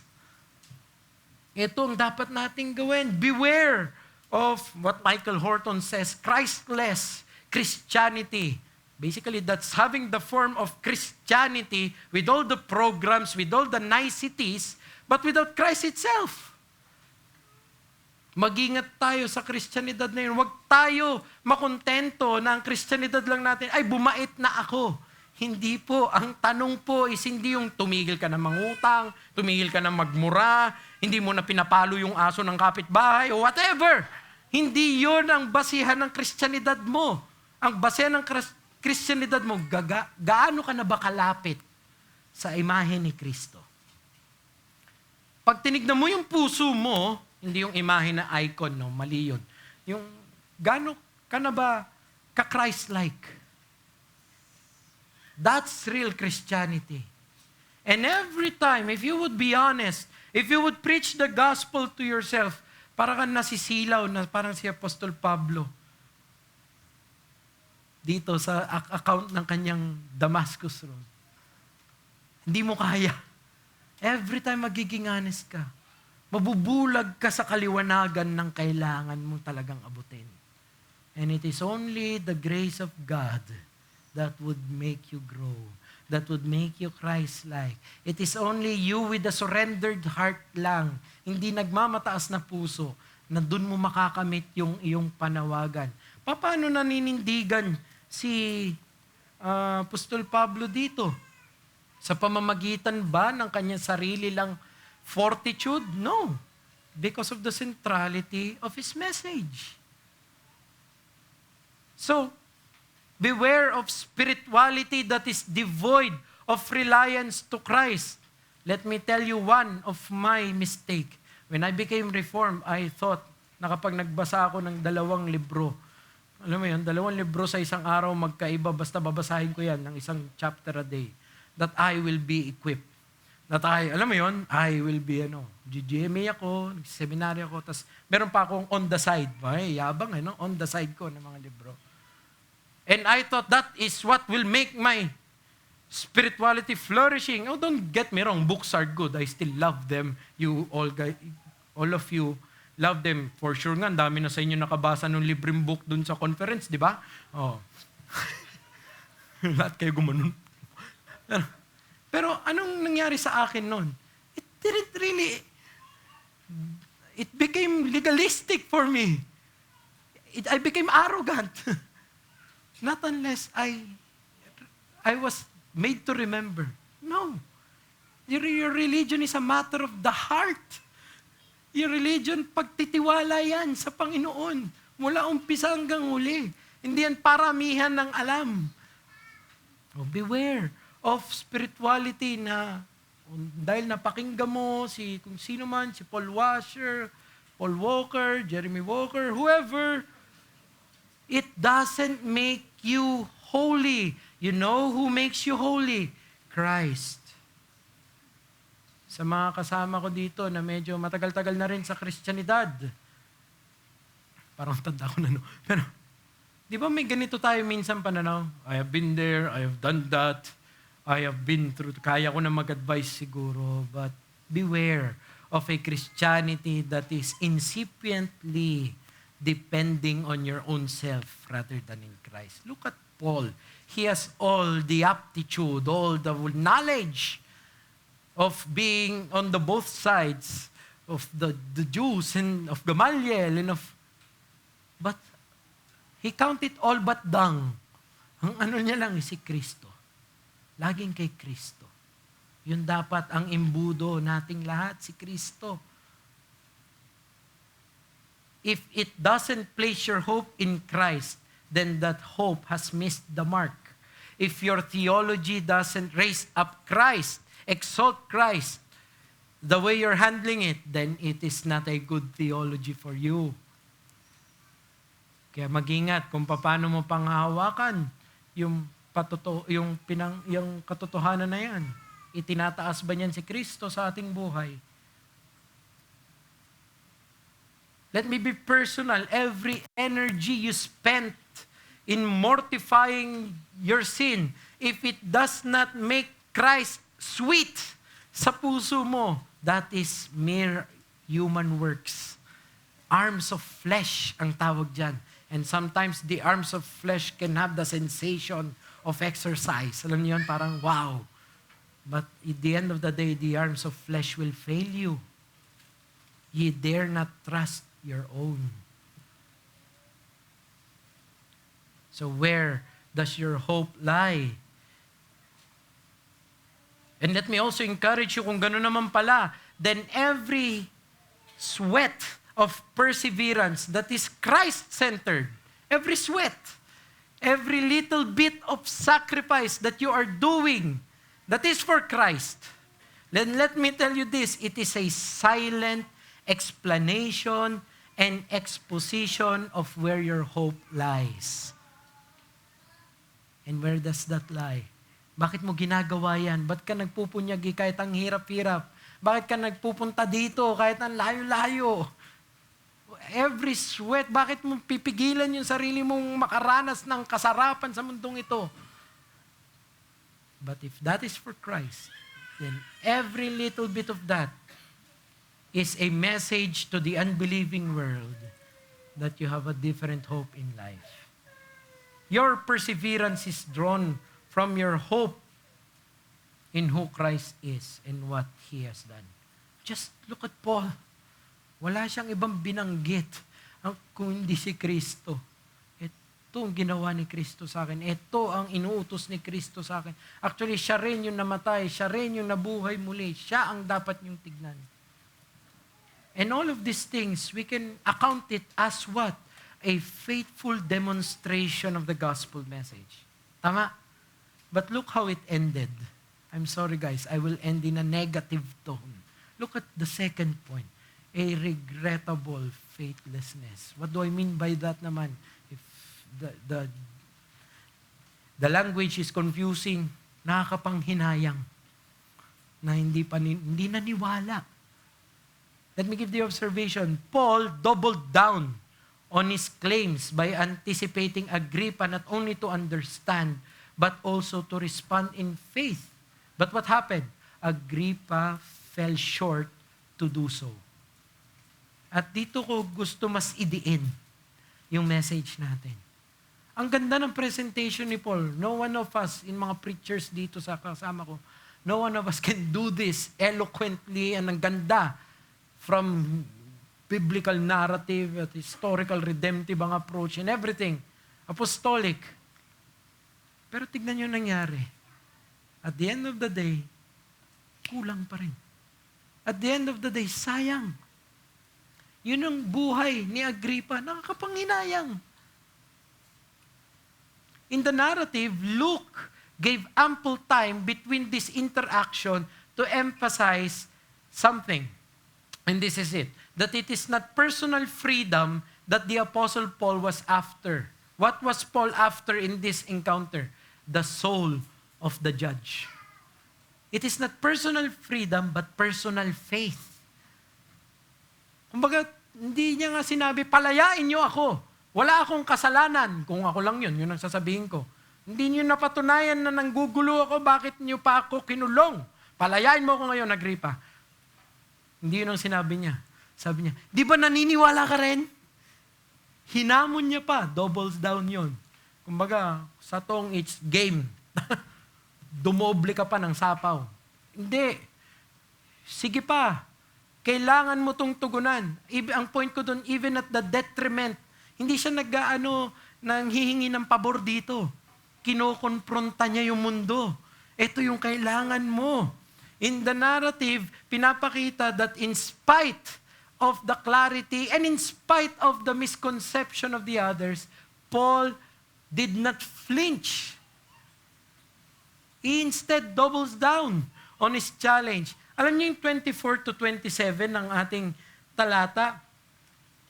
Speaker 2: Ito ang dapat nating gawin. Beware of what Michael Horton says, Christless Christianity. Basically, that's having the form of Christianity with all the programs, with all the niceties, but without Christ itself. Mag-ingat tayo sa Christianidad na yun. Huwag tayo makontento na ang Christianidad lang natin, ay bumait na ako. Hindi po. Ang tanong po is hindi yung tumigil ka na mangutang, tumigil ka na magmura, hindi mo na pinapalo yung aso ng kapitbahay, o whatever. Hindi yon ang basihan ng Christianidad mo. Ang basihan ng Christianidad mo, gaano ka na ba kalapit sa imahe ni Kristo? Pag tinignan mo yung puso mo, hindi yung imahe na icon, no? Mali yun. Yung gaano ka na ba ka-Christ-like? That's real Christianity. And every time, if you would be honest, if you would preach the gospel to yourself, para kang nasisilaw na parang si Apostol Pablo dito sa account ng kanyang Damascus Road. Hindi mo kaya. Every time magiging honest ka, mabubulag ka sa kaliwanagan ng kailangan mo talagang abutin. And it is only the grace of God that would make you grow, that would make you Christ-like. It is only you with a surrendered heart lang, hindi nagmamataas na puso, na dun mo makakamit yung iyong panawagan. Paano naninindigan si Apostol Pablo dito? Sa pamamagitan ba ng kanyang sarili lang fortitude? No. Because of the centrality of his message. So, beware of spirituality that is devoid of reliance to Christ. Let me tell you one of my mistake. When I became Reformed, I thought na kapag nagbasa ako ng 2 libro, alam mo yun, 2 libro sa isang araw magkaiba, basta babasahin ko yan ng isang chapter a day, that I will be equipped. That alam mo yun, I will be, GGMA ako, seminary ako, tas meron pa akong on the side. Ay, yabang, on the side ko ng mga libro. And I thought that is what will make my spirituality flourishing. Oh, don't get me wrong, books are good. I still love them. You all of you love them. For sure nga, dami na sa inyo nakabasa ng libreng book dun sa conference, di ba? Oh. Lahat kayo gumanon. Pero anong nangyari sa akin noon? It didn't really, it became legalistic for me. I became arrogant. Not unless I was made to remember. No. Your religion is a matter of the heart. Your religion, pagtitiwala yan sa Panginoon. Mula umpisa hanggang huli. Hindi yan paramihan ng alam. Oh, beware of spirituality na dahil napakinggan mo kung sino man, si Paul Washer, Paul Walker, Jeremy Walker, whoever, it doesn't make you holy. You know who makes you holy? Christ. Sa mga kasama ko dito na medyo matagal-tagal na rin sa Kristyanidad, parang tanda ko na, no? Pero, di ba may ganito tayo minsan pananaw? I have been there, I have done that, I have been through, kaya ko na mag-advise siguro, but beware of a Christianity that is incipiently depending on your own self rather than in Christ. Look at Paul. He has all the aptitude, all the knowledge of being on the both sides of the Jews and of Gamaliel but he counted all but dung. Ang ano niya lang si Kristo. Laging kay Kristo. Yun dapat ang imbudo nating lahat, si Kristo. If it doesn't place your hope in Christ, then that hope has missed the mark. If your theology doesn't raise up Christ, exalt Christ, the way you're handling it, then it is not a good theology for you. Kaya mag-ingat kung paano mo panghahawakan yung katotohanan na yan. Itinataas ba niyan si Kristo sa ating buhay? Let me be personal. Every energy you spent in mortifying your sin, if it does not make Christ sweet sa puso mo, that is mere human works. Arms of flesh ang tawag dyan. And sometimes the arms of flesh can have the sensation of exercise. Alam niyo yun, parang wow. But at the end of the day, the arms of flesh will fail you. Ye dare not trust your own. So where does your hope lie? And let me also encourage you, kung gano'n naman pala, then every sweat of perseverance that is Christ-centered, every sweat, every little bit of sacrifice that you are doing, that is for Christ, then let me tell you this, it is a silent explanation and exposition of where your hope lies. And where does that lie? Bakit mo ginagawa yan? Ba't ka nagpupunyagi kahit ang hirap-hirap? Bakit ka nagpupunta dito kahit ang layo-layo? Every sweat, bakit mo pipigilan yung sarili mong makaranas ng kasarapan sa mundong ito? But if that is for Christ, then every little bit of that is a message to the unbelieving world that you have a different hope in life. Your perseverance is drawn from your hope in who Christ is and what He has done. Just look at Paul. Wala siyang ibang binanggit kung hindi si Kristo. Ito ang ginawa ni Kristo sa akin. Ito ang inuutos ni Kristo sa akin. Actually, siya rin yung namatay. Siya rin yung nabuhay muli. Siya ang dapat niyong tignan. And all of these things, we can account it as what? A faithful demonstration of the gospel message. Tama? But look how it ended. I'm sorry guys, I will end in a negative tone. Look at the second point. A regrettable faithlessness. What do I mean by that naman? If the language is confusing, nakakapanghinayang na hindi naniwala. Let me give the observation. Paul doubled down on his claims by anticipating Agrippa not only to understand, but also to respond in faith. But what happened? Agrippa fell short to do so. At dito ko gusto mas idiin yung message natin. Ang ganda ng presentation ni Paul. No one of us, in mga preachers dito sa kasama ko, no one of us can do this eloquently and ang ganda from biblical narrative at historical redemptive ang approach and everything. Apostolic. Pero tignan nyo nangyari. At the end of the day, kulang pa rin. At the end of the day, sayang. Yun ang buhay ni Agrippa, nakakapanghinayang. In the narrative, Luke gave ample time between this interaction to emphasize something. And this is it. That it is not personal freedom that the Apostle Paul was after. What was Paul after in this encounter? The soul of the judge. It is not personal freedom, but personal faith. Kumbaga, hindi niya nga sinabi, palayain niyo ako. Wala akong kasalanan. Kung ako lang yun ang sasabihin ko. Hindi niyo napatunayan na nanggugulo ako, bakit niyo pa ako kinulong? Palayain mo ako ngayon, Agrippa. Hindi yun ang sinabi niya. Sabi niya, di ba naniniwala ka rin? Hinamon niya pa, doubles down yun. Kumbaga, sa tong it's game. Dumoble ka pa ng sapaw. Hindi. Sige pa. Kailangan mo tong tugunan. Ang point ko doon, even at the detriment, hindi siya nang hihingi ng pabor dito. Kinokonfronta niya yung mundo. Ito yung kailangan mo. In the narrative, pinapakita that in spite of the clarity and in spite of the misconception of the others, Paul did not flinch. He instead doubles down on his challenge. Alam niyo yung 24 to 27 ng ating talata?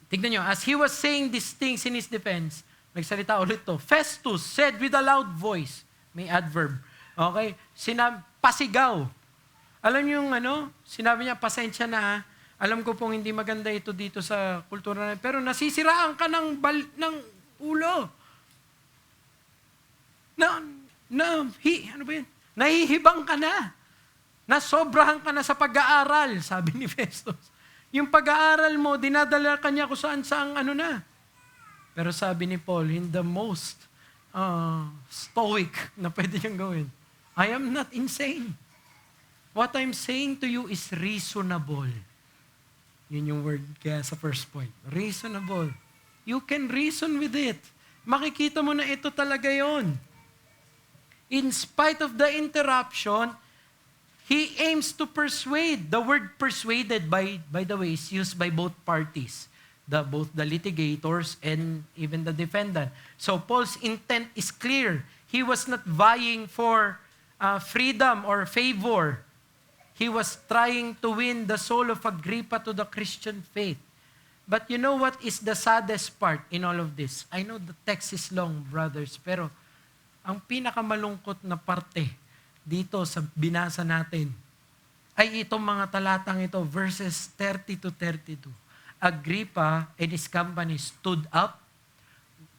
Speaker 2: Tignan niyo, as he was saying these things in his defense, nagsalita ulit to, Festus said with a loud voice, may adverb, okay? Pasigaw. Alam niyo yung sinabi niya, pasensya na ha. Alam ko pong hindi maganda ito dito sa kultura natin, pero nasisiraan ka ng ulo. Ano ba yun? Nahihibang ka na. Nasobrahan ka na sa pag-aaral, sabi ni Festus. Yung pag-aaral mo, dinadala ka niya kung saan-saan na. Pero sabi ni Paul, in the most stoic na pwede niyang gawin, I am not insane. What I'm saying to you is reasonable. Yun yung word kaya sa first point. Reasonable. You can reason with it. Makikita mo na ito talaga yon. In spite of the interruption, he aims to persuade. The word persuaded, by the way, is used by both parties. Both the litigators and even the defendant. So Paul's intent is clear. He was not vying for freedom or favor. He was trying to win the soul of Agrippa to the Christian faith. But you know what is the saddest part in all of this? I know the text is long, brothers, pero ang pinakamalungkot na parte dito sa binasa natin ay itong mga talatang ito, verses 30 to 32. Agrippa and his company stood up,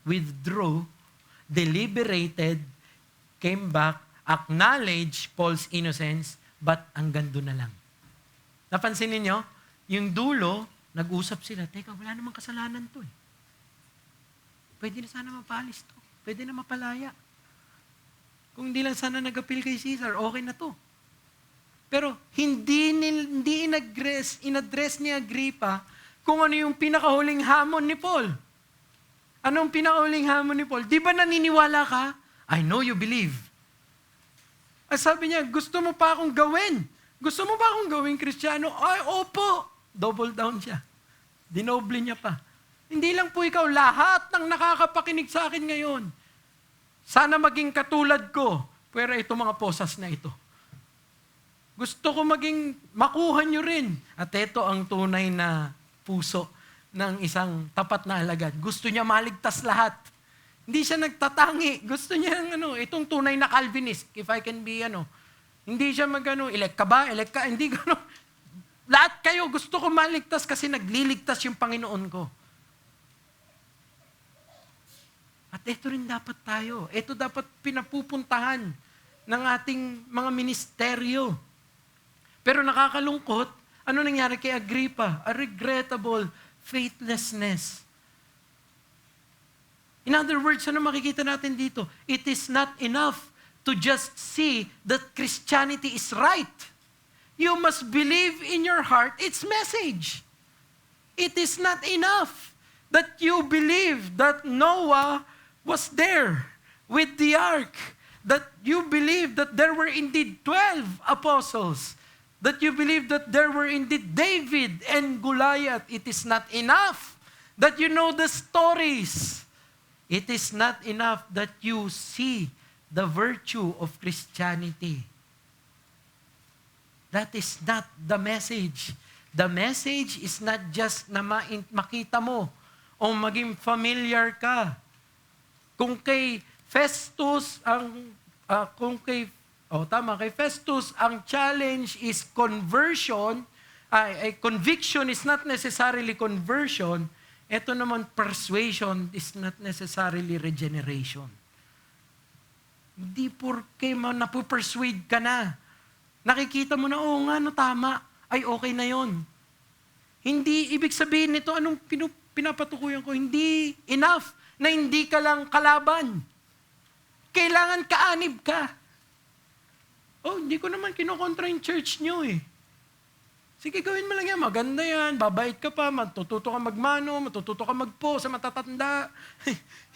Speaker 2: withdrew, deliberated, came back, acknowledged Paul's innocence, but hanggang doon na lang. Napansin ninyo? Yung dulo, nag-usap sila, teka, wala namang kasalanan to eh. Pwede na sana mapalis to. Pwede na mapalaya. Kung hindi lang sana nag-appeal kay Caesar, okay na to. Pero hindi in-address ni Agrippa kung ano yung pinakahuling hamon ni Paul. Anong pinakahuling hamon ni Paul? Di ba naniniwala ka? I know you believe. At sabi niya, gusto mo pa akong gawin? Gusto mo ba akong gawin Kristiyano? Ay, opo. Double down siya. Dinoble niya pa. Hindi lang po ikaw, lahat ng nakakapakinig sa akin ngayon. Sana maging katulad ko. Pero ito mga posas na ito. Gusto ko makuha nyo rin. At ito ang tunay na puso ng isang tapat na alagad. Gusto niya maligtas lahat. Hindi siya nagtatangi. Gusto niya itong tunay na Calvinist, if I can be Hindi siya elect ka ba? Elect ka? Hindi gano'n. Lahat kayo gusto ko maligtas kasi nagliligtas yung Panginoon ko. At ito rin dapat tayo. Ito dapat pinapupuntahan ng ating mga ministeryo. Pero nakakalungkot, ano nangyari kay Agrippa? A regrettable faithlessness. In other words, ano makikita natin dito? It is not enough to just see that Christianity is right. You must believe in your heart its message. It is not enough that you believe that Noah was there with the ark, that you believe that there were indeed 12 apostles, that you believe that there were indeed David and Goliath. It is not enough that you know the stories. It is not enough that you see the virtue of Christianity. That is not the message. The message is not just na makita mo o maging familiar ka. Kung kay Festus kay Festus ang challenge is conversion, conviction is not necessarily conversion. Ito naman, persuasion is not necessarily regeneration. Hindi porke napupersuade ka na. Nakikita mo na, tama. Ay, okay na yon. Hindi, ibig sabihin nito, anong pinapatukuyan ko? Hindi enough na hindi ka lang kalaban. Kailangan kaanib ka. Hindi ko naman kinokontra yung church nyo eh. Sige, gawin mo lang yan. Maganda yan. Babait ka pa. Matututo ka magmano. Matututo ka magpo sa matatanda.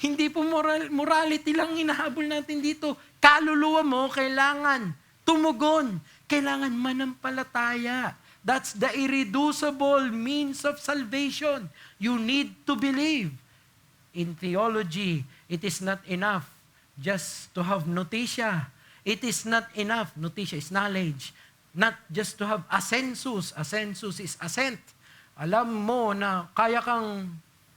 Speaker 2: Hindi po morality lang hinahabol natin dito. Kaluluwa mo, kailangan tumugon. Kailangan manampalataya. That's the irreducible means of salvation. You need to believe. In theology, it is not enough just to have notitia. It is not enough. Notitia is knowledge. Not just to have ascensus. Ascensus is assent. Alam mo na kaya kang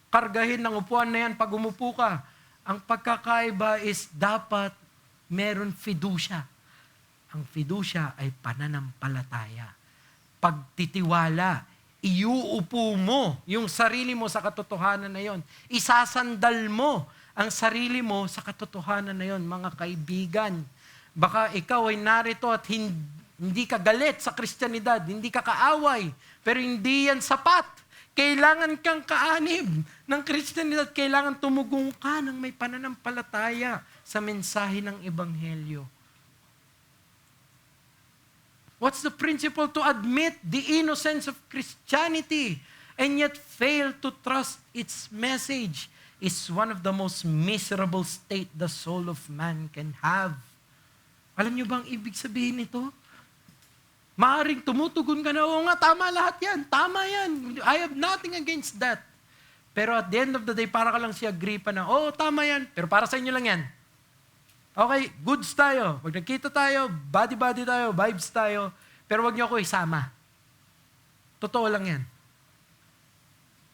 Speaker 2: kargahin ng upuan na yan pag umupo ka. Ang pagkakaiba is dapat meron fiducia. Ang fiducia ay pananampalataya. Pagtitiwala, iuupo mo yung sarili mo sa katotohanan na yon. Isasandal mo ang sarili mo sa katotohanan na yon, mga kaibigan. Baka ikaw ay narito at hindi ka galit sa Kristyanidad, hindi ka kaaway, pero hindi yan sapat. Kailangan kang kaanib ng Kristyanidad, kailangan tumugong ka ng may pananampalataya sa mensahe ng Ebanghelyo. What's the principle to admit the innocence of Christianity and yet fail to trust its message is one of the most miserable state the soul of man can have. Alam niyo bang ibig sabihin nito? Maaring tumutugon ka na, tama lahat yan, tama yan. I have nothing against that. Pero at the end of the day, para ka lang si Agrippa na, tama yan, pero para sa inyo lang yan. Okay, goods tayo. Pag nagkita tayo, body-body tayo, vibes tayo, pero wag niyo ako isama. Totoo lang yan.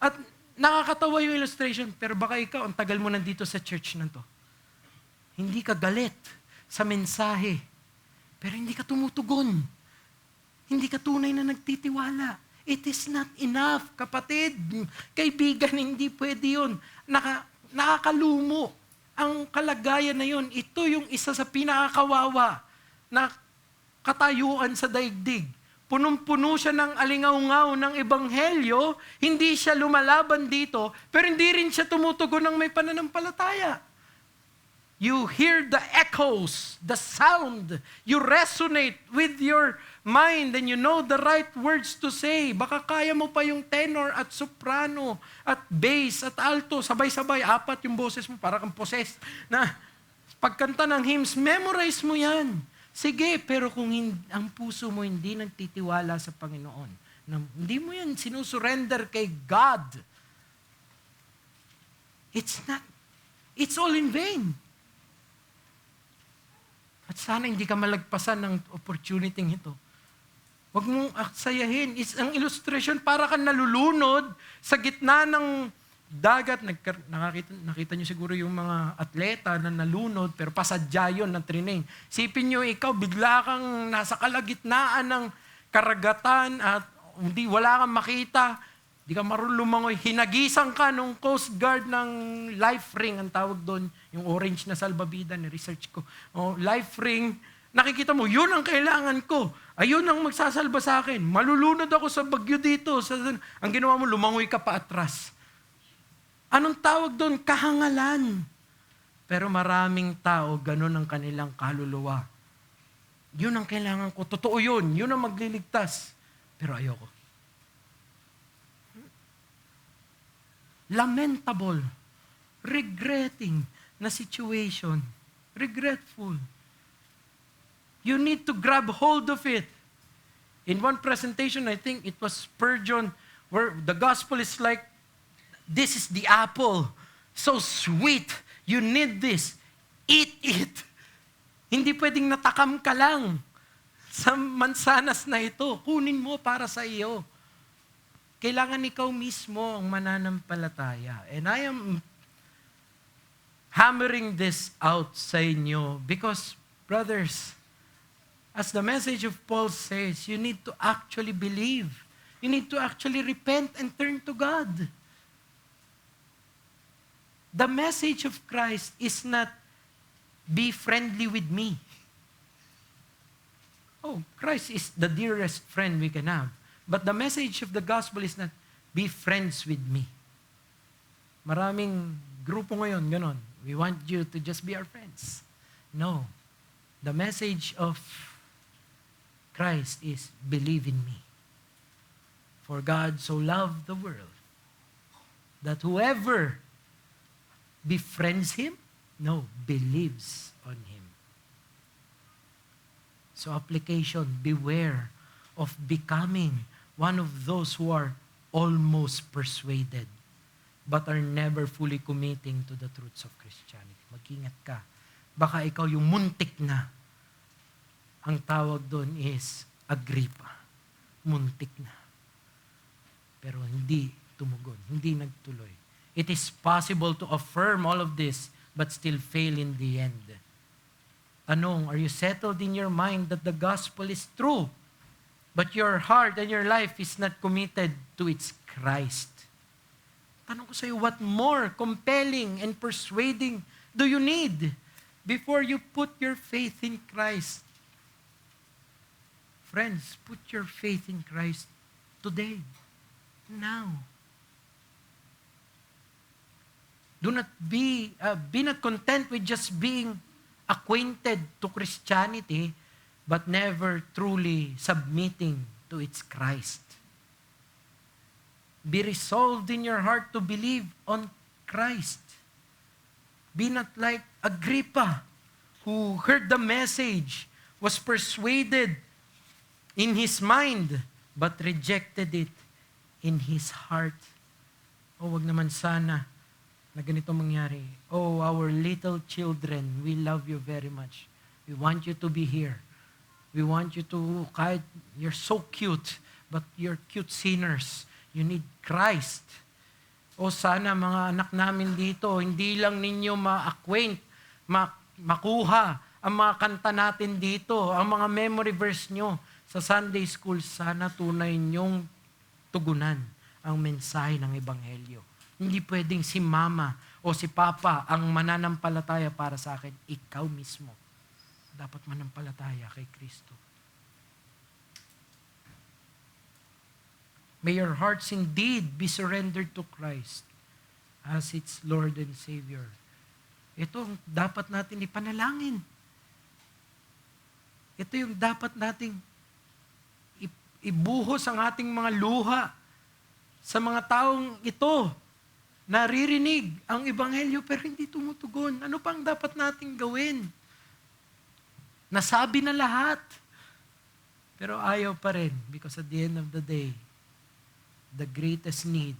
Speaker 2: At nakakatawa yung illustration, pero baka ikaw, ang tagal mo nandito sa church na to. Hindi ka galit sa mensahe. Pero hindi ka tumutugon. Hindi ka tunay na nagtitiwala. It is not enough, kapatid. Kaibigan, hindi pwede yun. Nakakalumo ang kalagayan na yun. Ito yung isa sa pinakakawawa na katayuan sa daigdig. Punong-puno siya ng alingaw-ngaw ng ebanghelyo, hindi siya lumalaban dito, pero hindi rin siya tumutugon ng may pananampalataya. You hear the echoes, the sound. You resonate with your mind and you know the right words to say. Baka kaya mo pa yung tenor at soprano at bass at alto. Sabay-sabay, 4 yung boses mo, para kang possessed. Na pagkanta ng hymns, memorize mo yan. Sige, pero kung ang puso mo hindi nagtitiwala sa Panginoon, hindi mo yan sinusurrender kay God, it's all in vain. At sana hindi ka malagpasan ng opportunity ito. Huwag mong aksayahin. Ang illustration, para kang nalulunod sa gitna ng dagat. Nakita niyo siguro yung mga atleta na nalunod, pero pasadya yun na training. Sipin niyo ikaw, bigla kang nasa kalagitnaan ng karagatan at wala kang makita. Di ka marunong lumangoy. Hinagisan ka nung Coast Guard ng life ring, ang tawag doon, yung orange na salbabida, ni-research ko. Life ring, nakikita mo, yun ang kailangan ko. Ayun ang magsasalba sa akin. Malulunod ako sa bagyo dito. Ang ginawa mo, lumangoy ka pa atras. Anong tawag doon? Kahangalan. Pero maraming tao, ganun ang kanilang kaluluwa. Yun ang kailangan ko. Totoo yun. Yun ang magliligtas. Pero ayoko. Lamentable, regretting na situation, regretful. You need to grab hold of it. In one presentation, I think it was Spurgeon, where the gospel is like, this is the apple, so sweet, you need this, eat it. Hindi pwedeng natakam ka lang sa mansanas na ito, kunin mo para sa iyo. Kailangan ikaw mismo ang mananampalataya. And I am hammering this out sa inyo because, brothers, as the message of Paul says, you need to actually believe. You need to actually repent and turn to God. The message of Christ is not, be friendly with me. Oh, Christ is the dearest friend we can have. But the message of the gospel is not, be friends with me. Maraming grupo ngayon, ganon. We want you to just be our friends. No. The message of Christ is, believe in me. For God so loved the world that whoever befriends Him, believes on Him. So application, beware of becoming one of those who are almost persuaded but are never fully committing to the truths of Christianity. Mag-ingat ka. Baka ikaw yung muntik na. Ang tawag doon is Agrippa. Muntik na. Pero hindi tumugon. Hindi nagtuloy. It is possible to affirm all of this but still fail in the end. Tanong, are you settled in your mind that the gospel is true? But your heart and your life is not committed to its Christ. Tanong ko sa iyo, what more compelling and persuading do you need before you put your faith in Christ? Friends, put your faith in Christ today, now. Do not be not content with just being acquainted to Christianity, but never truly submitting to its Christ. Be resolved in your heart to believe on Christ. Be not like Agrippa, who heard the message, was persuaded in his mind, but rejected it in his heart. O wag naman sana na ganito mangyari. Oh, our little children, we love you very much. We want you to be here. We want you to, kahit you're so cute, but you're cute sinners. You need Christ. O sana mga anak namin dito, hindi lang ninyo ma-acquaint, makuha ang mga kanta natin dito, ang mga memory verse nyo sa Sunday School, sana tunay nyong tugunan ang mensahe ng Ebanghelyo. Hindi pwedeng si mama o si papa ang mananampalataya para sa akin. Ikaw mismo dapat manampalataya kay Kristo. May your hearts indeed be surrendered to Christ as its Lord and Savior. Ito ang dapat natin ipanalangin. Ito yung dapat nating ibuhos ang ating mga luha sa mga taong ito. Naririnig ang Ebanghelyo pero hindi tumutugon. Ano pang dapat nating gawin? Nasabi na lahat. Pero ayaw pa rin because at the end of the day, the greatest need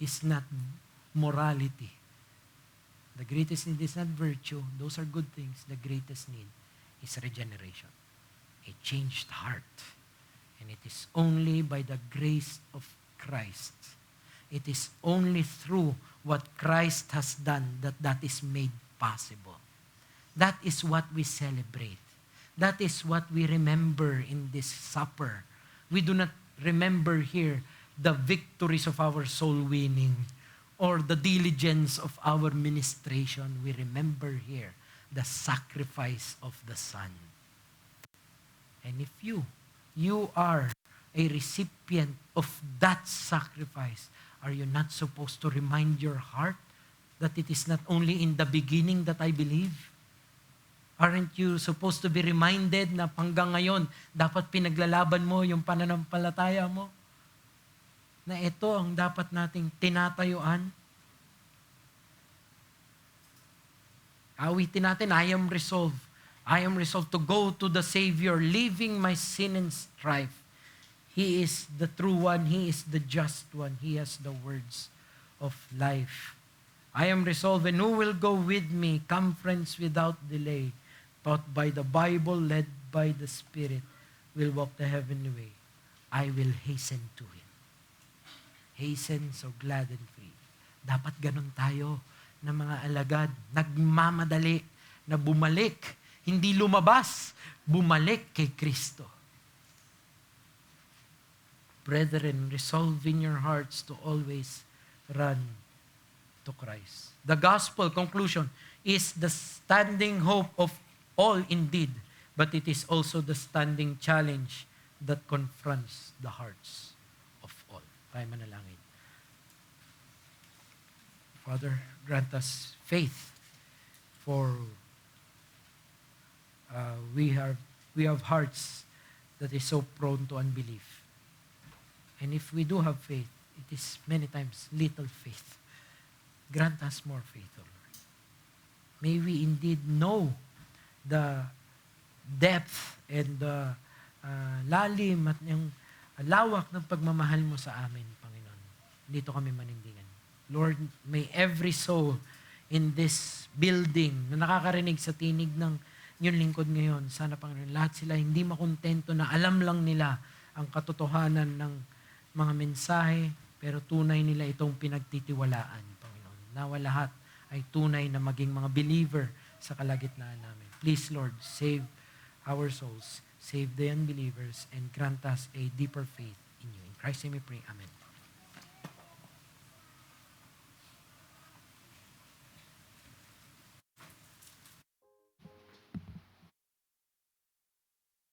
Speaker 2: is not morality. The greatest need is not virtue. Those are good things. The greatest need is regeneration. A changed heart. And it is only by the grace of Christ. It is only through what Christ has done that is made possible. That is what we celebrate. That is what we remember in this supper. We do not remember here the victories of our soul winning or the diligence of our ministration. We remember here the sacrifice of the Son. And if you are a recipient of that sacrifice, are you not supposed to remind your heart that it is not only in the beginning that I believe? Aren't you supposed to be reminded na hanggang ngayon, dapat pinaglalaban mo yung pananampalataya mo? Na ito ang dapat nating tinatayuan? Awitin natin, I am resolved. I am resolved to go to the Savior, leaving my sin and strife. He is the true one. He is the just one. He has the words of life. I am resolved, and who will go with me? Come, friends, without delay. Taught by the Bible, led by the Spirit, will walk the heavenly way. I will hasten to Him. Hasten, so glad and free. Dapat ganun tayo na mga alagad, nagmamadali, na bumalik, hindi lumabas, bumalik kay Kristo. Brethren, resolve in your hearts to always run to Christ. The gospel, conclusion, is the standing hope of all indeed, but it is also the standing challenge that confronts the hearts of all. Tayo manalangin. Father, grant us faith, for we have hearts that is so prone to unbelief. And if we do have faith, it is many times little faith. Grant us more faith, O Lord. May we indeed know the depth and the lalim at yung lawak ng pagmamahal mo sa amin, Panginoon. Dito kami manindigan. Lord, may every soul in this building na nakakarinig sa tinig ng yung lingkod ngayon, sana Panginoon, lahat sila hindi makontento na alam lang nila ang katotohanan ng mga mensahe, pero tunay nila itong pinagtitiwalaan, Panginoon. Nawa lahat ay tunay na maging mga believer sa kalagitnaan namin. Please, Lord, save our souls, save the unbelievers, and grant us a deeper faith in you. In Christ's name we pray. Amen.